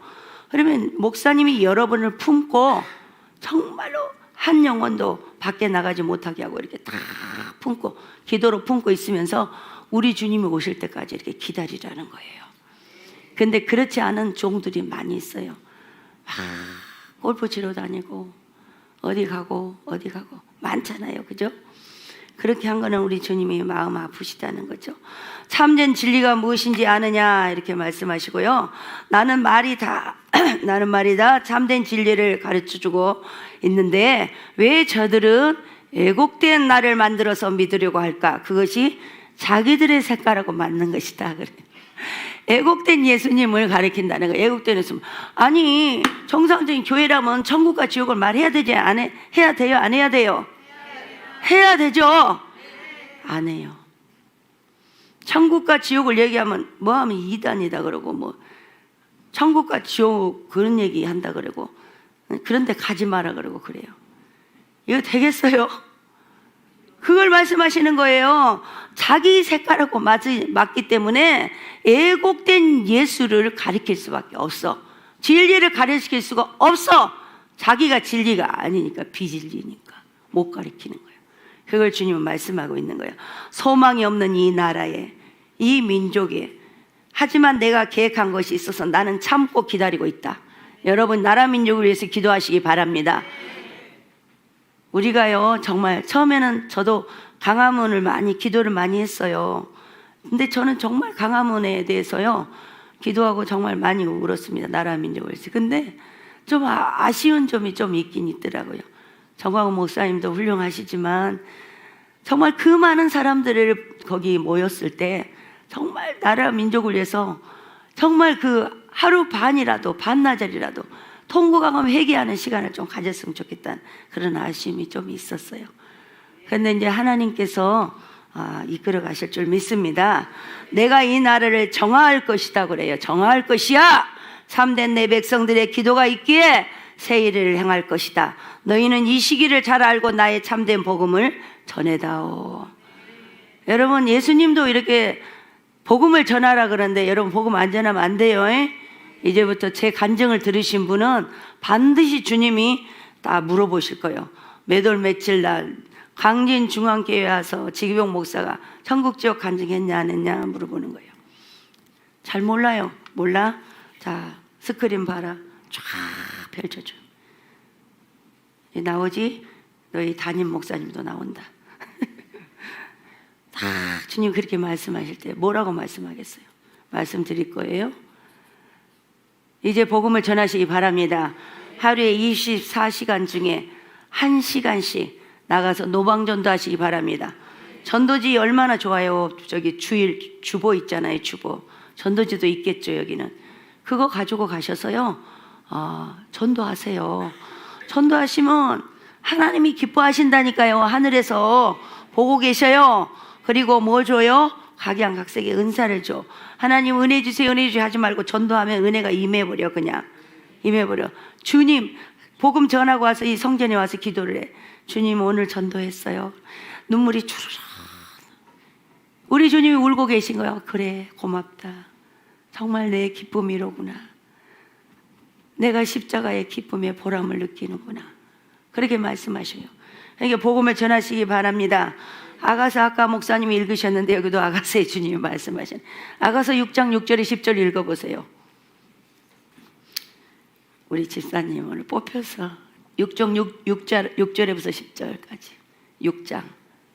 Speaker 1: 그러면 목사님이 여러분을 품고 정말로 한 영혼도 밖에 나가지 못하게 하고 이렇게 다 품고 기도로 품고 있으면서 우리 주님이 오실 때까지 이렇게 기다리라는 거예요. 근데 그렇지 않은 종들이 많이 있어요. 골프 치러 다니고 어디 가고 많잖아요. 그죠? 그렇게 한 거는 우리 주님이 마음 아프시다는 거죠. 참된 진리가 무엇인지 아느냐 이렇게 말씀하시고요. 나는 말이다 참된 진리를 가르쳐주고 있는데 왜 저들은 왜곡된 나를 만들어서 믿으려고 할까? 그것이 자기들의 색깔하고 맞는 것이다. 그래. 애곡된 예수님을 가리킨다는 거예요. 애곡된 예수님. 아니 정상적인 교회라면 천국과 지옥을 말해야 되지 해야 돼요? 안 해야 돼요? 해야 되죠? 안 해요. 천국과 지옥을 얘기하면 뭐하면 이단이다 그러고 뭐 천국과 지옥 그런 얘기 한다 그러고 그런데 가지 마라 그러고 그래요. 이거 되겠어요? 그걸 말씀하시는 거예요. 자기 색깔하고 맞기 때문에 애곡된 예수를 가리킬 수밖에 없어. 진리를 가르칠 수가 없어. 자기가 진리가 아니니까 비진리니까 못 가리키는 거예요. 그걸 주님은 말씀하고 있는 거예요. 소망이 없는 이 나라에 이 민족에 하지만 내가 계획한 것이 있어서 나는 참고 기다리고 있다. 여러분 나라 민족을 위해서 기도하시기 바랍니다. 우리가요 정말 처음에는 저도 강화문을 기도를 많이 했어요. 근데 저는 정말 강화문에 대해서요 기도하고 정말 많이 울었습니다. 나라 민족을 위해서. 근데 좀 아쉬운 점이 좀 있긴 있더라고요. 정광훈 목사님도 훌륭하시지만 정말 그 많은 사람들을 거기 모였을 때 정말 나라 민족을 위해서 정말 그 하루 반이라도 반나절이라도 통곡하고 회개하는 시간을 좀 가졌으면 좋겠다는 그런 아쉬움이 좀 있었어요. 그런데 이제 하나님께서 이끌어 가실 줄 믿습니다. 내가 이 나라를 정화할 것이다 그래요. 정화할 것이야. 참된 내 백성들의 기도가 있기에 새 일을 행할 것이다. 너희는 이 시기를 잘 알고 나의 참된 복음을 전해다오. 여러분 예수님도 이렇게 복음을 전하라 그러는데 여러분 복음 안 전하면 안 돼요. 이제부터 제 간증을 들으신 분은 반드시 주님이 다 물어보실 거예요. 몇 월 며칠 날 강진중앙교회 와서 지기병 목사가 천국지옥 간증했냐 안 했냐 물어보는 거예요. 잘 몰라요. 몰라? 자, 스크린 봐라. 쫙 펼쳐줘. 나오지? 너희 담임 목사님도 나온다. 다 주님 그렇게 말씀하실 때 뭐라고 말씀하겠어요? 말씀드릴 거예요. 이제 복음을 전하시기 바랍니다. 하루에 24시간 중에 1시간씩 나가서 노방전도 하시기 바랍니다. 전도지 얼마나 좋아요. 저기 주보 있잖아요. 주보. 전도지도 있겠죠. 여기는. 그거 가지고 가셔서요. 전도하세요. 전도하시면 하나님이 기뻐하신다니까요. 하늘에서 보고 계셔요. 그리고 뭐 줘요? 각양각색의 은사를 줘. 하나님 은혜 주세요, 은혜 주세요 하지 말고 전도하면 은혜가 임해버려. 그냥 임해버려. 주님 복음 전하고 와서 이 성전에 와서 기도를 해. 주님 오늘 전도했어요. 눈물이 주르륵. 우리 주님이 울고 계신 거야. 그래 고맙다. 정말 내 기쁨이 이로구나. 내가 십자가의 기쁨에 보람을 느끼는구나. 그렇게 말씀하셔요. 그러니까 복음을 전하시기 바랍니다. 아가서 아까 목사님이 읽으셨는데 여기도 아가서의 주님이 말씀하신 아가서 6장 6절에 10절 읽어보세요. 우리 집사님 오늘 뽑혀서 6절에서 10절까지 6장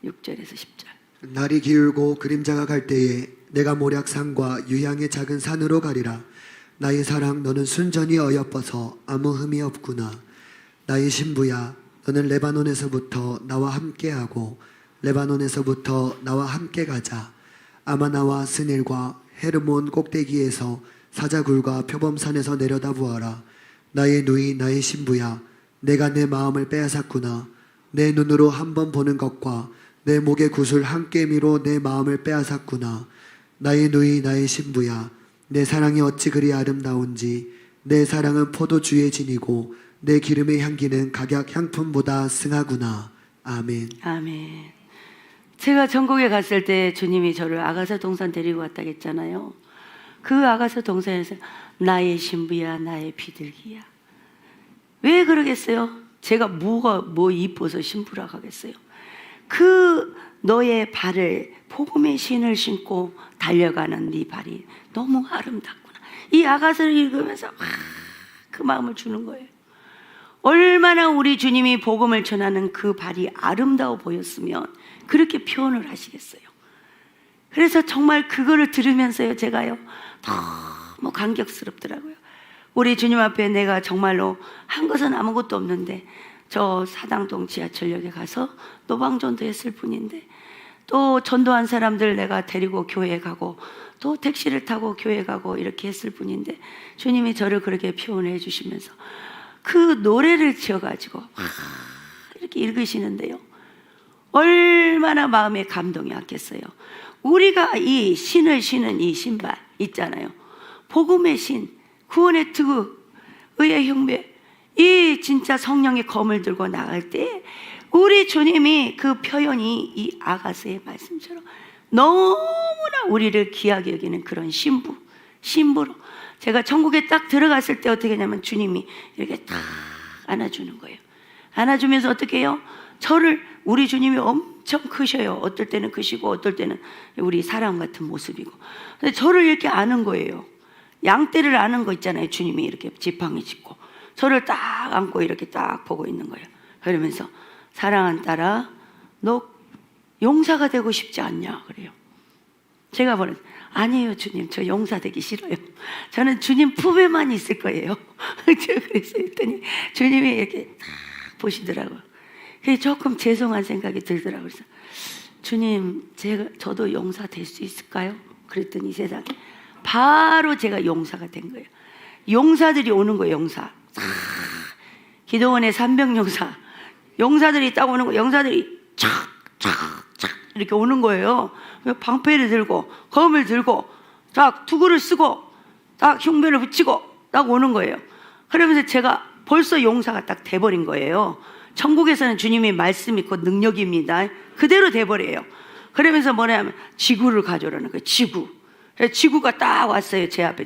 Speaker 1: 6절에서 10절.
Speaker 2: 날이 기울고 그림자가 갈 때에 내가 모략산과 유향의 작은 산으로 가리라. 나의 사랑 너는 순전히 어여뻐서 아무 흠이 없구나. 나의 신부야 너는 레바논에서부터 나와 함께하고 레바논에서부터 나와 함께 가자. 아마나와 스닐과 헤르몬 꼭대기에서 사자굴과 표범산에서 내려다보아라. 나의 누이 나의 신부야 내가 내 마음을 빼앗았구나. 내 눈으로 한 번 보는 것과 내 목의 구슬 한 깨미로 내 마음을 빼앗았구나. 나의 누이 나의 신부야 내 사랑이 어찌 그리 아름다운지. 내 사랑은 포도주의 진이고 내 기름의 향기는 각약 향품보다 승하구나. 아멘.
Speaker 1: 아멘. 제가 전국에 갔을 때 주님이 저를 아가서 동산 데리고 왔다 했잖아요. 그 아가서 동산에서 나의 신부야 나의 비둘기야. 왜 그러겠어요? 제가 뭐 이뻐서 신부라고 하겠어요? 그 너의 발을 복음의 신을 신고 달려가는 네 발이 너무 아름답구나. 이 아가서를 읽으면서 그 마음을 주는 거예요. 얼마나 우리 주님이 복음을 전하는 그 발이 아름다워 보였으면 그렇게 표현을 하시겠어요. 그래서 정말 그거를 들으면서요 제가요 너무 감격스럽더라고요. 우리 주님 앞에 내가 정말로 한 것은 아무것도 없는데 저 사당동 지하철역에 가서 노방전도 했을 뿐인데 또 전도한 사람들 내가 데리고 교회 가고 또 택시를 타고 교회 가고 이렇게 했을 뿐인데 주님이 저를 그렇게 표현해 주시면서 그 노래를 지어가지고 이렇게 읽으시는데요. 얼마나 마음에 감동이 왔겠어요. 우리가 이 신을 신은 이 신발 있잖아요. 복음의 신, 구원의 투구, 의의 흉배, 이 진짜 성령의 검을 들고 나갈 때 우리 주님이 그 표현이 이 아가서의 말씀처럼 너무나 우리를 귀하게 여기는 그런 신부로 제가 천국에 딱 들어갔을 때 어떻게 하냐면 주님이 이렇게 딱 안아주는 거예요. 안아주면서 어떻게 해요? 저를 우리 주님이 엄청 크셔요. 어떨 때는 크시고 어떨 때는 우리 사람 같은 모습이고 근데 저를 이렇게 아는 거예요. 양떼를 아는 거 있잖아요. 주님이 이렇게 지팡이 짚고 저를 딱 안고 이렇게 딱 보고 있는 거예요. 그러면서 사랑하는 딸아 너 용사가 되고 싶지 않냐 그래요. 제가 뭐래요? 아니에요 주님 저 용사 되기 싫어요. 저는 주님 품에만 있을 거예요. 그래서 했더니 주님이 이렇게 딱 보시더라고요. 그게 조금 죄송한 생각이 들더라고요. 그래서 주님 저도 용사 될 수 있을까요? 그랬더니 세상에 바로 제가 용사가 된 거예요. 용사들이 오는 거예요. 용사 기도원의 300용사 용사들이 딱 오는 거예요. 용사들이 착착착 이렇게 오는 거예요. 방패를 들고 검을 들고 딱 투구를 쓰고 딱 흉배를 붙이고 딱 오는 거예요. 그러면서 제가 벌써 용사가 딱 돼버린 거예요. 천국에서는 주님이 말씀 있고 능력입니다. 그대로 돼버려요. 그러면서 뭐냐면 지구를 가져오라는 거예요. 지구. 그래서 지구가 딱 왔어요. 제 앞에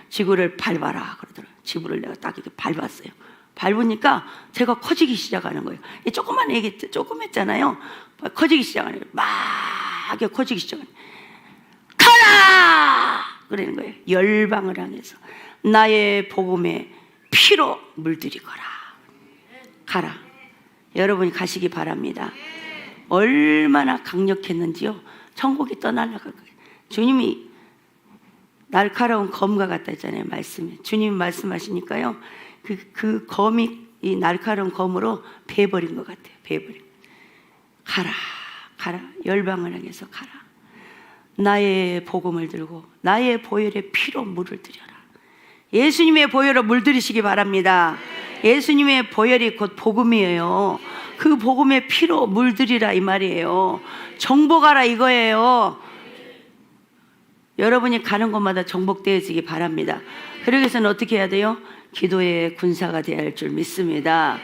Speaker 1: 지구를 밟아라 그러더라고요. 지구를 내가 딱 이렇게 밟았어요. 밟으니까 제가 커지기 시작하는 거예요. 이 조그만 애기 조금 했잖아요. 커지기 시작하는 거예요. 막 이렇게 커지기 시작하는 거예요. 가라! 그러는 거예요. 열방을 향해서 나의 복음의 피로 물들이거라. 가라. 여러분이 가시기 바랍니다. 얼마나 강력했는지요. 천국이 떠날라갈 거예요. 주님이 날카로운 검과 같다 했잖아요. 말씀에 주님이 말씀하시니까요. 그 검이 이 날카로운 검으로 베버린 것 같아요. 베버린. 가라, 가라. 열방을 향해서 가라. 나의 복음을 들고 나의 보혈의 피로 물을 들여라. 예수님의 보혈로 물들이시기 바랍니다. 예수님의 보혈이 곧 복음이에요. 그 복음의 피로 물들이라 이 말이에요. 정복하라 이거예요. 여러분이 가는 곳마다 정복되어지기 바랍니다. 그러기 위해서는 어떻게 해야 돼요? 기도의 군사가 되어야 할 줄 믿습니다.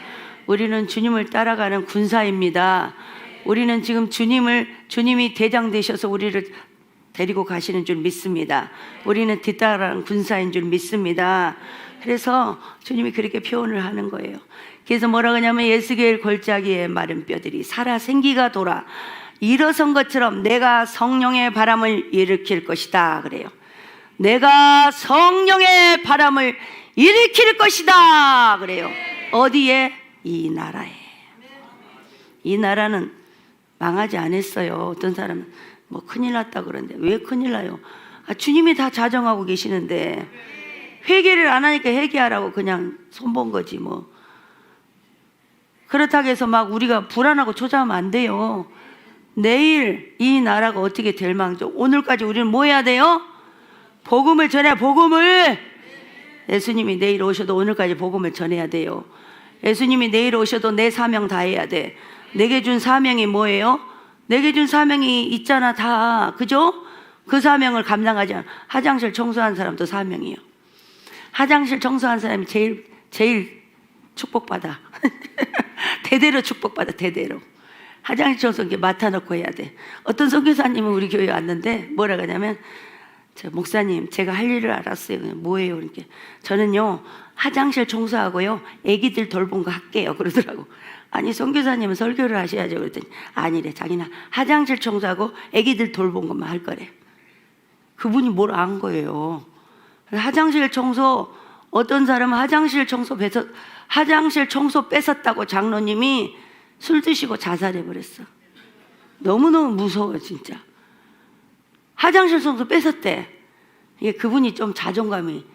Speaker 1: 우리는 주님을 따라가는 군사입니다. 우리는 지금 주님이 대장 되셔서 우리를 데리고 가시는 줄 믿습니다. 우리는 뒤따라가는 군사인 줄 믿습니다. 그래서 주님이 그렇게 표현을 하는 거예요. 그래서 뭐라고 하냐면 에스겔 골짜기의 마른 뼈들이 살아 생기가 돌아 일어선 것처럼 내가 성령의 바람을 일으킬 것이다 그래요. 내가 성령의 바람을 일으킬 것이다 그래요. 어디에? 이 나라에. 이 나라는 망하지 않았어요. 어떤 사람은 뭐 큰일 났다 그러는데 왜 큰일 나요? 주님이 다 자정하고 계시는데 회개를 안 하니까 회개하라고 그냥 손본 거지 뭐. 그렇다고 해서 막 우리가 불안하고 초조하면 안 돼요. 내일 이 나라가 어떻게 될 망정 오늘까지 우리는 뭐 해야 돼요? 복음을 전해. 복음을. 예수님이 내일 오셔도 오늘까지 복음을 전해야 돼요. 예수님이 내일 오셔도 내 사명 다 해야 돼. 내게 준 사명이 뭐예요? 내게 준 사명이 있잖아 다. 그죠? 그 사명을 감당하지 않아. 화장실 청소한 사람도 사명이에요. 화장실 청소한 사람이 제일 축복받아. 대대로 축복받아. 대대로. 화장실 청소 맡아놓고 해야 돼. 어떤 선교사님은 우리 교회에 왔는데 뭐라 그러냐면 목사님 제가 할 일을 알았어요. 뭐예요? 이렇게 저는요 화장실 청소하고요 애기들 돌본 거 할게요 그러더라고. 아니 선교사님은 설교를 하셔야죠 그랬더니 아니래. 자기는 화장실 청소하고 애기들 돌본 것만 할 거래. 그분이 뭘 안 거예요. 화장실 청소 어떤 사람은 화장실 청소 뺏었다고 장로님이 술 드시고 자살해 버렸어. 너무너무 무서워 진짜. 화장실 청소 뺏었대. 이게 그분이 좀 자존감이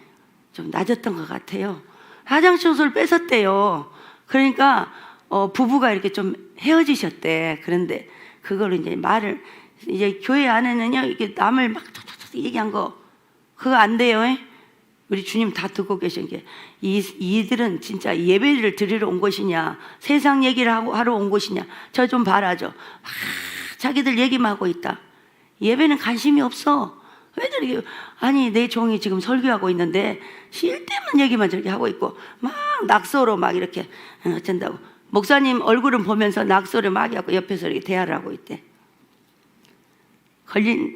Speaker 1: 좀 낮았던 것 같아요. 화장실 청소를 뺏었대요. 그러니까 부부가 이렇게 좀 헤어지셨대. 그런데 그걸 이제 말을 이제 교회 안에는요 이게 남을 막 얘기한 거 그거 안 돼요. 우리 주님 다 듣고 계신 게 이들은 진짜 예배를 드리러 온 것이냐 세상 얘기를 하러 온 것이냐 저 좀 봐라죠. 자기들 얘기만 하고 있다. 예배는 관심이 없어. 왜 저렇게 아니 내 종이 지금 설교하고 있는데 쓸데없는 얘기만 저렇게 하고 있고 막 낙서로 막 이렇게 어쩐다고. 목사님 얼굴은 보면서 낙서를 막 하고 옆에서 이렇게 대화를 하고 있대.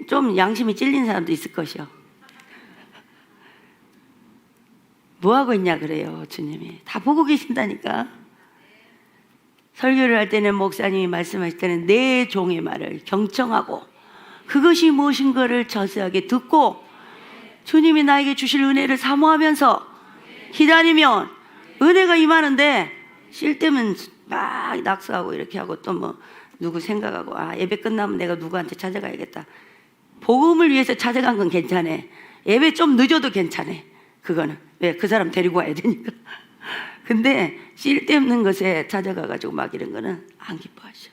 Speaker 1: 좀 양심이 찔린 사람도 있을 것이요. 뭐 하고 있냐 그래요. 주님이 다 보고 계신다니까. 설교를 할 때는 목사님이 말씀하실 때는 내 종의 말을 경청하고 그것이 무엇인 거를 자세하게 듣고 주님이 나에게 주실 은혜를 사모하면서 기다리면 은혜가 임하는데 쓸데없는 막 낙서하고 이렇게 하고 또 뭐 누구 생각하고 예배 끝나면 내가 누구한테 찾아가야겠다. 복음을 위해서 찾아간 건 괜찮아. 예배 좀 늦어도 괜찮아. 그거는 왜 그 사람 데리고 와야 되니까. 근데 쓸데없는 것에 찾아가가지고 막 이런 거는 안 기뻐하셔.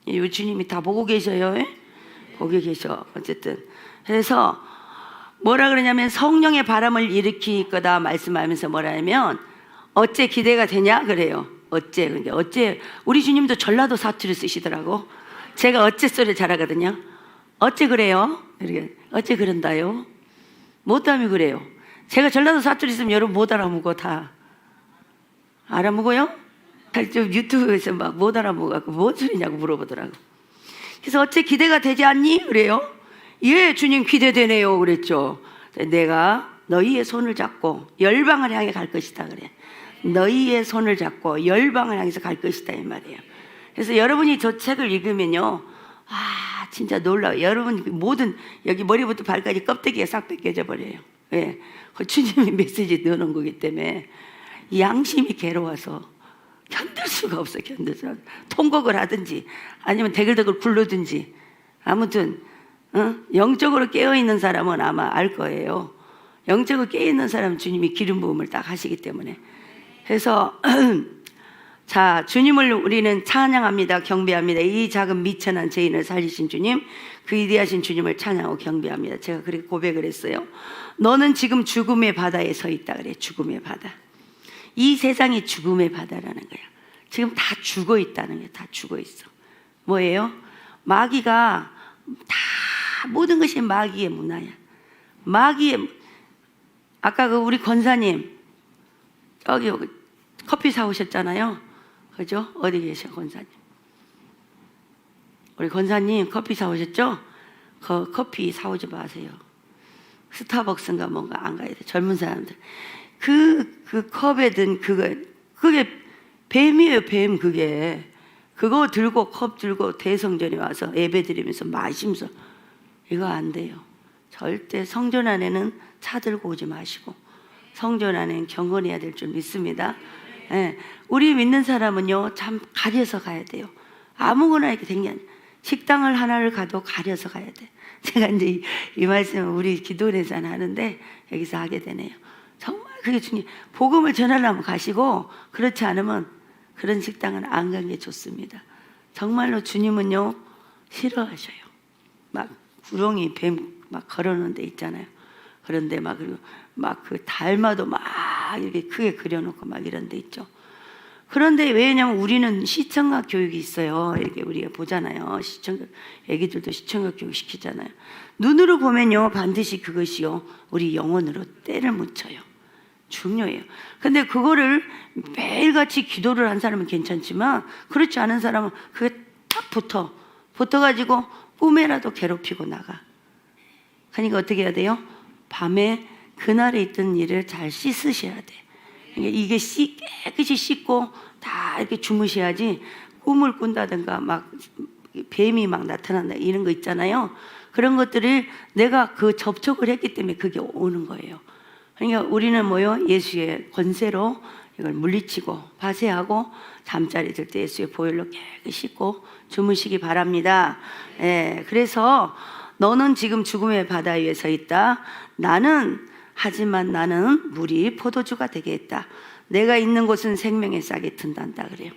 Speaker 1: 이 주님이 다 보고 계셔요. 보고 계셔. 어쨌든 그래서 뭐라 그러냐면 성령의 바람을 일으킬 거다 말씀하면서 뭐라냐면 어째 기대가 되냐 그래요. 어째. 근데 어째 우리 주님도 전라도 사투리 쓰시더라고. 제가 어째 소리 잘하거든요. 어째 그래요? 이렇게 어째 그런다요? 못하면 그래요. 제가 전라도 사투리 쓰면 여러분 못 알아먹어. 다 알아먹어요? 좀 유튜브에서 막 못 알아먹어갖고 뭔 소리냐고 물어보더라고. 그래서 어째 기대가 되지 않니? 그래요. 예, 주님 기대되네요. 그랬죠. 내가 너희의 손을 잡고 열방을 향해 갈 것이다 그래. 너희의 손을 잡고 열방을 향해서 갈 것이다 이 말이에요. 그래서 여러분이 저 책을 읽으면요, 아 진짜 놀라워요. 여러분 모든 여기 머리부터 발까지 껍데기가 싹 벗겨져 버려요. 왜? 그 주님의 메시지 넣어놓은 거기 때문에 양심이 괴로워서 견딜 수가 없어. 견딜 수가 없어. 통곡을 하든지 아니면 대글대글 굴르든지 아무튼 영적으로 깨어있는 사람은 아마 알 거예요. 영적으로 깨어있는 사람은 주님이 기름 부음을 딱 하시기 때문에. 그래서 자, 주님을 우리는 찬양합니다. 경배합니다. 이 작은 미천한 죄인을 살리신 주님, 그 위대하신 주님을 찬양하고 경배합니다. 제가 그렇게 고백을 했어요. 너는 지금 죽음의 바다에 서 있다 그래. 죽음의 바다. 이 세상이 죽음의 바다라는 거야. 지금 다 죽어 있다는 거야. 다 죽어 있어. 뭐예요? 마귀가 다 모든 것이 마귀의 문화야. 마귀의, 아까 그 우리 권사님 여기 커피 사오셨잖아요. 그죠? 어디 계셔 권사님? 우리 권사님 커피 사오셨죠? 그 커피 사오지 마세요. 스타벅스인가 뭔가 안 가야 돼. 젊은 사람들 그 컵에 든 그게 뱀이에요. 뱀. 그거 들고 컵 들고 대성전에 와서 예배 드리면서 마시면서 이거 안 돼요. 절대 성전 안에는 차 들고 오지 마시고 성전 안에는 경건해야 될 줄 믿습니다. 예, 우리 믿는 사람은요 참 가려서 가야 돼요. 아무거나 이렇게 된 게 아니에요. 식당을 하나를 가도 가려서 가야 돼. 제가 이제 이 말씀을 우리 기도회에서 하는데 여기서 하게 되네요. 정말 그게 중요해요. 복음을 전하려면 가시고 그렇지 않으면 그런 식당은 안 가는 게 좋습니다. 정말로 주님은요 싫어하셔요. 막 구렁이 뱀 막 걸어놓은 데 있잖아요. 그런데 막 그 달마도 막 이렇게 크게 그려놓고 막 이런 데 있죠. 그런데 왜냐면 우리는 시청각 교육이 있어요. 이렇게 우리가 보잖아요. 애기들도 시청각 교육 시키잖아요. 눈으로 보면요 반드시 그것이요 우리 영혼으로 때를 묻혀요. 중요해요. 근데 그거를 매일같이 기도를 한 사람은 괜찮지만 그렇지 않은 사람은 그게 딱 붙어가지고 꿈에라도 괴롭히고 나가. 그러니까 어떻게 해야 돼요? 밤에 그날에 있던 일을 잘 씻으셔야 돼. 그러니까 이게 깨끗이 씻고 다 이렇게 주무셔야지 꿈을 꾼다든가 막 뱀이 막 나타난다 이런 거 있잖아요. 그런 것들을 내가 그 접촉을 했기 때문에 그게 오는 거예요. 그러니까 우리는 뭐요? 예수의 권세로 이걸 물리치고 파쇄하고 잠자리 들 때 예수의 보혈로 깨끗이 씻고 주무시기 바랍니다. 예, 그래서 너는 지금 죽음의 바다 위에 서 있다. 하지만 나는 물이 포도주가 되겠다. 내가 있는 곳은 생명의 싹이 튼단다 그래요.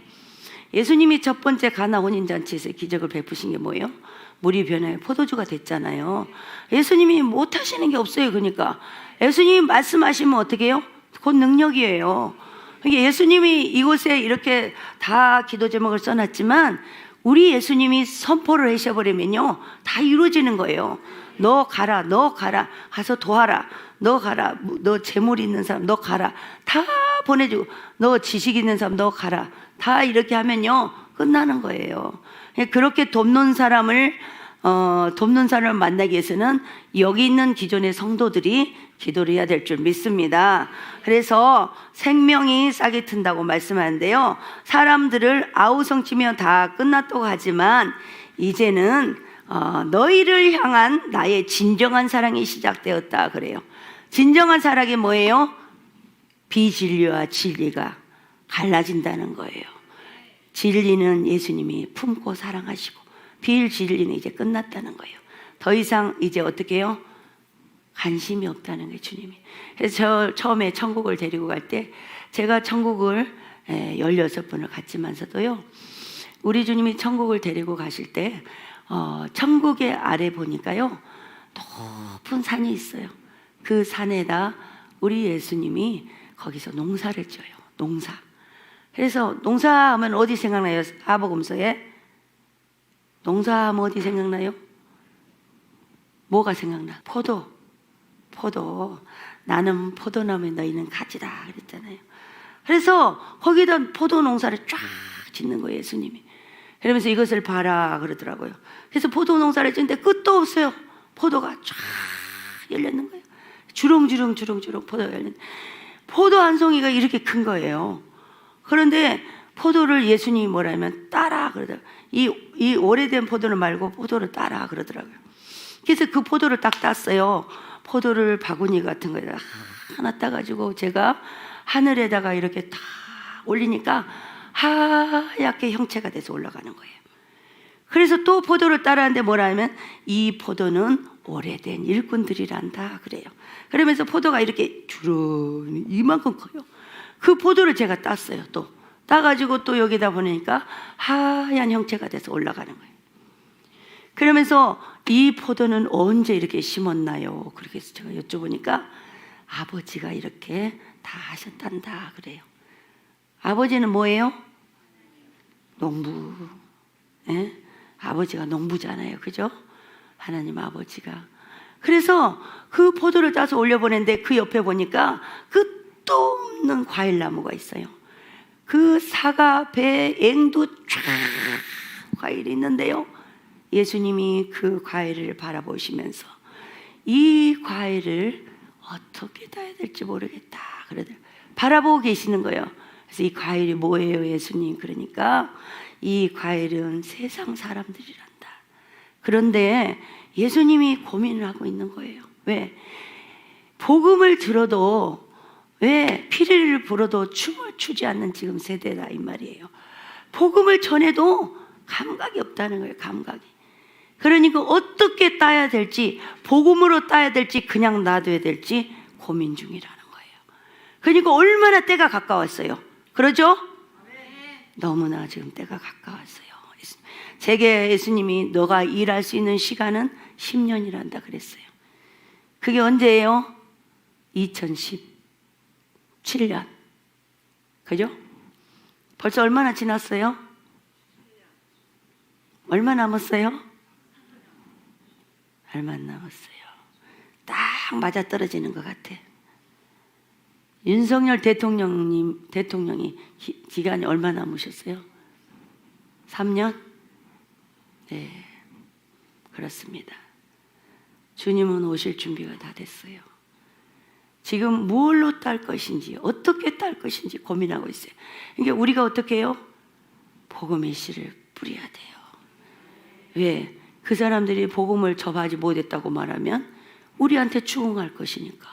Speaker 1: 예수님이 첫 번째 가나 혼인잔치에서 기적을 베푸신 게 뭐예요? 물이 변해 포도주가 됐잖아요. 예수님이 못하시는 게 없어요. 그러니까 예수님이 말씀하시면 어떻게 해요? 곧 능력이에요. 그러니까 예수님이 이곳에 이렇게 다 기도 제목을 써놨지만 우리 예수님이 선포를 하셔버리면요 다 이루어지는 거예요. 너 가라 가서 도와라. 너 가라. 너 재물 있는 사람 너 가라. 다 보내주고 너 지식 있는 사람 너 가라. 다 이렇게 하면요 끝나는 거예요. 그렇게 돕는 사람을 만나기 위해서는 여기 있는 기존의 성도들이 기도를 해야 될 줄 믿습니다. 그래서 생명이 싹이 튼다고 말씀하는데요, 사람들을 아우성치며 다 끝났다고 하지만 이제는 너희를 향한 나의 진정한 사랑이 시작되었다 그래요. 진정한 사랑이 뭐예요? 비진리와 진리가 갈라진다는 거예요. 진리는 예수님이 품고 사랑하시고 비진리는 이제 끝났다는 거예요. 더 이상 이제 어떻게 해요? 관심이 없다는 거예요, 주님이. 그래서 저 처음에 천국을 데리고 갈 때 제가 천국을 16번을 갔지만서도요, 우리 주님이 천국을 데리고 가실 때 천국의 아래 보니까요 높은 산이 있어요. 그 산에다 우리 예수님이 거기서 농사를 져요. 농사. 그래서 농사하면 어디 생각나요? 사복음서에 농사하면 어디 생각나요? 뭐가 생각나? 포도. 나는 포도나무에 너희는 가지라 그랬잖아요. 그래서 거기다 포도 농사를 쫙 짓는 거예요, 예수님이. 그러면서 이것을 봐라 그러더라고요. 그래서 포도 농사를 짓는데 끝도 없어요. 포도가 쫙 열렸는 거예요. 주렁주렁 포도가 열렸는데 포도 한 송이가 이렇게 큰 거예요. 그런데 포도를 예수님이 뭐라면 따라 그러더라고요. 이 오래된 포도를 말고 포도를 따라 그러더라고요. 그래서 그 포도를 딱 땄어요. 포도를 바구니 같은 거에다 하나 따가지고 제가 하늘에다가 이렇게 다 올리니까 하얗게 형체가 돼서 올라가는 거예요. 그래서 또 포도를 따라하는데 뭐라 하면 이 포도는 오래된 일꾼들이란다 그래요. 그러면서 포도가 이렇게 주름이 이만큼 커요. 그 포도를 제가 땄어요. 또 따가지고 또 여기다 보내니까 하얀 형체가 돼서 올라가는 거예요. 그러면서 이 포도는 언제 이렇게 심었나요? 그렇게 해서 제가 여쭤보니까 아버지가 이렇게 다 하셨단다 그래요. 아버지는 뭐예요? 농부. 예? 아버지가 농부잖아요. 그죠? 하나님 아버지가. 그래서 그 포도를 따서 올려보냈는데 그 옆에 보니까 끝도 없는 과일나무가 있어요. 그 사과, 배, 앵두 쫙 과일이 있는데요. 예수님이 그 과일을 바라보시면서 이 과일을 어떻게 따야 될지 모르겠다 그러더라고요. 바라보고 계시는 거예요. 그래서 이 과일이 뭐예요 예수님? 그러니까 이 과일은 세상 사람들이란다. 그런데 예수님이 고민을 하고 있는 거예요. 왜? 복음을 들어도 왜 피리를 불어도 춤을 추지 않는 지금 세대다 이 말이에요. 복음을 전해도 감각이 없다는 거예요. 감각이. 그러니까 어떻게 따야 될지, 복음으로 따야 될지 그냥 놔둬야 될지 고민 중이라는 거예요. 그러니까 얼마나 때가 가까웠어요. 그러죠? 너무나 지금 때가 가까웠어요. 제게 예수님이 너가 일할 수 있는 시간은 10년이란다 그랬어요. 그게 언제예요? 2017년. 그죠? 벌써 얼마나 지났어요? 얼마 남았어요? 얼마 안 남았어요. 딱 맞아떨어지는 것 같아. 윤석열 대통령이 기간이 얼마 남으셨어요? 3년? 네, 그렇습니다. 주님은 오실 준비가 다 됐어요. 지금 무엇로 딸 것인지, 어떻게 딸 것인지 고민하고 있어요. 그러니까 우리가 어떻게 해요? 복음의 씨를 뿌려야 돼요. 왜? 그 사람들이 복음을 접하지 못했다고 말하면 우리한테 추궁할 것이니까